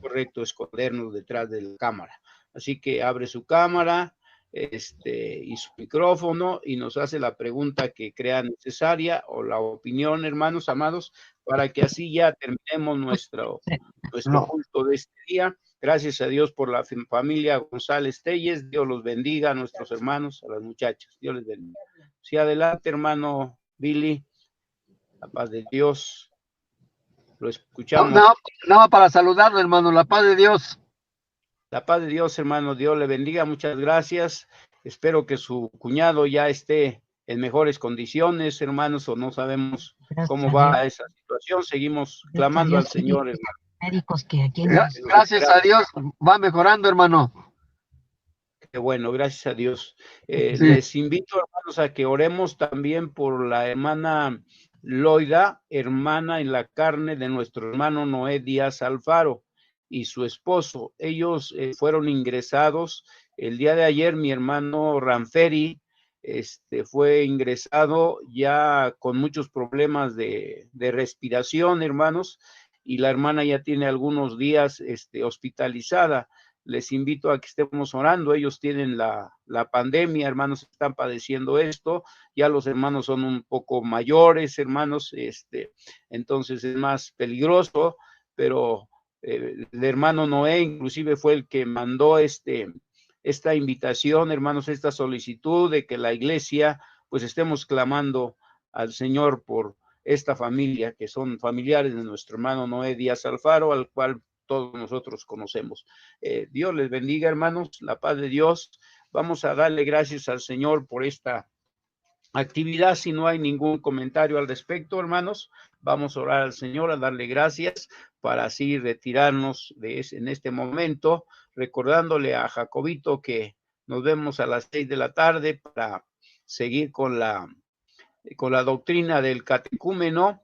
correcto escondernos detrás de la cámara. Así que abre su cámara y su micrófono y nos hace la pregunta que crea necesaria o la opinión, hermanos amados, para que así ya terminemos nuestro culto de este día. Gracias a Dios por la familia González Telles. Dios los bendiga a nuestros hermanos, a las muchachas. Dios les bendiga. Sí, adelante, hermano Billy. La paz de Dios. Lo escuchamos. Nada para saludarlo, hermano. La paz de Dios. La paz de Dios, hermano. Dios le bendiga. Muchas gracias. Espero que su cuñado ya esté en mejores condiciones, hermanos, o no sabemos cómo va esa situación. Seguimos clamando al Señor, hermano. Médicos que aquí gracias a Dios va mejorando, hermano. Qué bueno, gracias a Dios. Sí. Les invito, hermanos, a que oremos también por la hermana Loida, hermana en la carne de nuestro hermano Noé Díaz Alfaro y su esposo. Ellos fueron ingresados. El día de ayer mi hermano Ranferi fue ingresado ya con muchos problemas de respiración, hermanos, y la hermana ya tiene algunos días hospitalizada. les invito a que estemos orando. Ellos tienen la pandemia, hermanos, están padeciendo esto. Ya los hermanos son un poco mayores, hermanos, entonces es más peligroso, pero el hermano Noé inclusive fue el que mandó esta invitación, hermanos, esta solicitud de que la iglesia pues estemos clamando al Señor por esta familia, que son familiares de nuestro hermano Noé Díaz Alfaro, al cual todos nosotros conocemos. Dios les bendiga, hermanos, la paz de Dios. Vamos a darle gracias al Señor por esta actividad. Si no hay ningún comentario al respecto, hermanos, vamos a orar al Señor, a darle gracias para así retirarnos en este momento, recordándole a Jacobito que nos vemos a las 6 de la tarde para seguir con la doctrina del catecúmeno.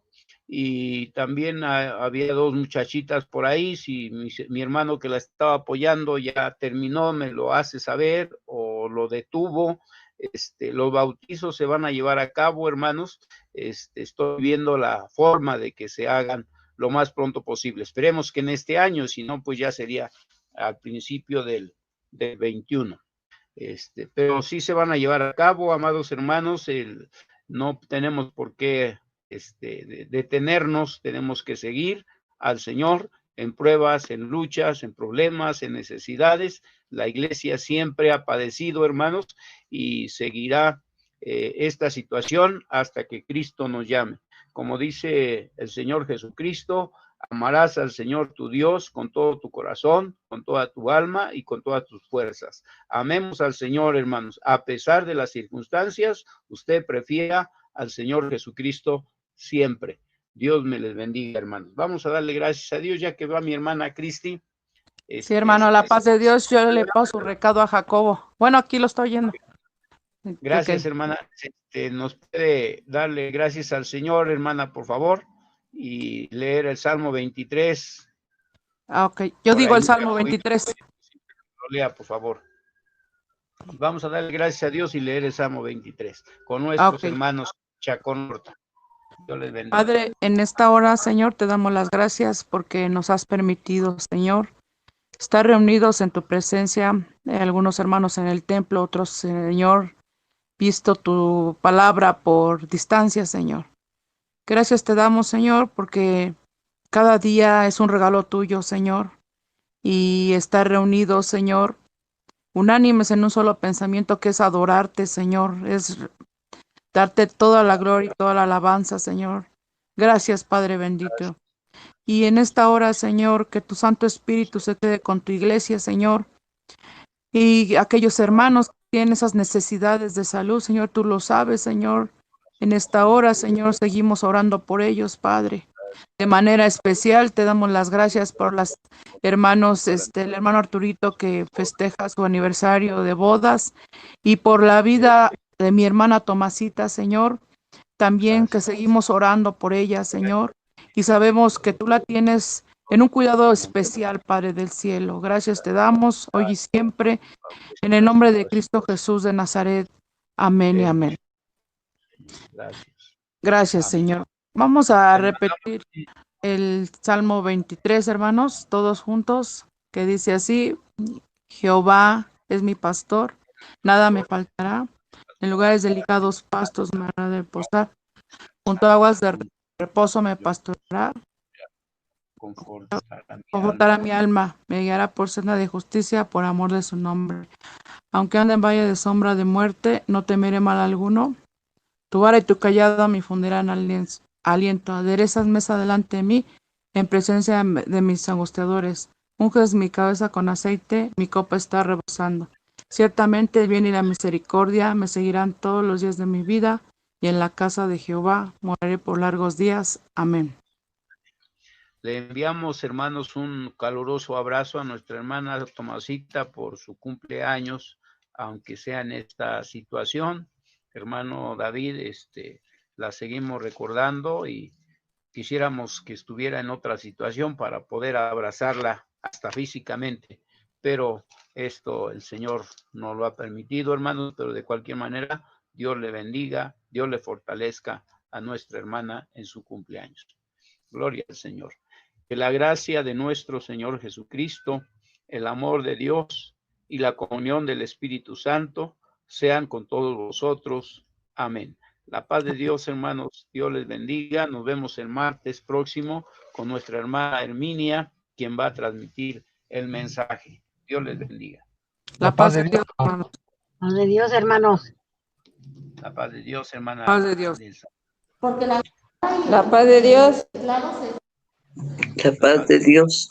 Y también había dos muchachitas por ahí. Si mi hermano que la estaba apoyando ya terminó, me lo hace saber o lo detuvo. Los bautizos se van a llevar a cabo, hermanos. Estoy viendo la forma de que se hagan lo más pronto posible. Esperemos que en este año, si no, pues ya sería al principio del 21. Pero sí se van a llevar a cabo, amados hermanos. No tenemos por qué detenernos, tenemos que seguir al Señor en pruebas, en luchas, en problemas, en necesidades. La iglesia siempre ha padecido, hermanos, y seguirá esta situación hasta que Cristo nos llame. Como dice el Señor Jesucristo, amarás al Señor tu Dios con todo tu corazón, con toda tu alma y con todas tus fuerzas. Amemos al Señor, hermanos. A pesar de las circunstancias, usted prefiera al Señor Jesucristo siempre. Dios me les bendiga, hermanos. Vamos a darle gracias a Dios, ya que va mi hermana Cristi. Sí, hermano, la paz de Dios, yo le paso su recado a Jacobo. Bueno, aquí lo estoy oyendo. Gracias, hermana. Nos puede darle gracias al Señor, hermana, por favor, y leer el Salmo 23. Ok, yo digo el Salmo 23. Lo lea, por favor. Vamos a darle gracias a Dios y leer el Salmo 23 con nuestros hermanos Chacón Horta. Dios les bendiga. Padre, en esta hora, Señor, te damos las gracias porque nos has permitido, Señor, estar reunidos en tu presencia, algunos hermanos en el templo, otros, Señor, visto tu palabra por distancia, Señor. Gracias te damos, Señor, porque cada día es un regalo tuyo, Señor, y estar reunidos, Señor, unánimes en un solo pensamiento que es adorarte, Señor, es darte toda la gloria y toda la alabanza, Señor. Gracias, Padre bendito. Y en esta hora, Señor, que tu Santo Espíritu se quede con tu iglesia, Señor, y aquellos hermanos que tienen esas necesidades de salud, Señor, tú lo sabes, Señor. En esta hora, Señor, seguimos orando por ellos, Padre. De manera especial te damos las gracias por los hermanos, el hermano Arturito que festeja su aniversario de bodas y por la vida de mi hermana Tomasita, Señor. También que seguimos orando por ella, Señor, y sabemos que tú la tienes en un cuidado especial, Padre del cielo. Gracias te damos hoy y siempre, en el nombre de Cristo Jesús de Nazaret. Amén y amén. Gracias, Señor. Vamos a repetir el Salmo 23, hermanos, todos juntos, que dice así: Jehová es mi pastor, nada me faltará. En lugares delicados pastos me hará reposar. Junto a aguas de reposo me pastoreará. Confortará mi alma. Me guiará por senda de justicia por amor de su nombre. Aunque ande en valle de sombra de muerte, no temeré mal alguno. Tu vara y tu callado me infundirán aliento. Aderezas mesa delante de mí, en presencia de mis angustiadores. Unges mi cabeza con aceite, mi copa está rebosando. Ciertamente el bien y la misericordia me seguirán todos los días de mi vida, y en la casa de Jehová moraré por largos días. Amén. Le enviamos, hermanos, un caluroso abrazo a nuestra hermana Tomasita por su cumpleaños, aunque sea en esta situación. Hermano David, la seguimos recordando y quisiéramos que estuviera en otra situación para poder abrazarla hasta físicamente, pero esto el Señor no lo ha permitido, hermanos. Pero de cualquier manera, Dios le bendiga, Dios le fortalezca a nuestra hermana en su cumpleaños. Gloria al Señor. Que la gracia de nuestro Señor Jesucristo, el amor de Dios y la comunión del Espíritu Santo sean con todos vosotros. Amén. La paz de Dios, hermanos, Dios les bendiga. Nos vemos el martes próximo con nuestra hermana Herminia, quien va a transmitir el mensaje. Dios les bendiga. La paz de Dios, hermanos. Paz de Dios, hermanos. La paz de Dios, hermana. Paz de Dios. Nelsa. Porque la paz de Dios. La paz de Dios.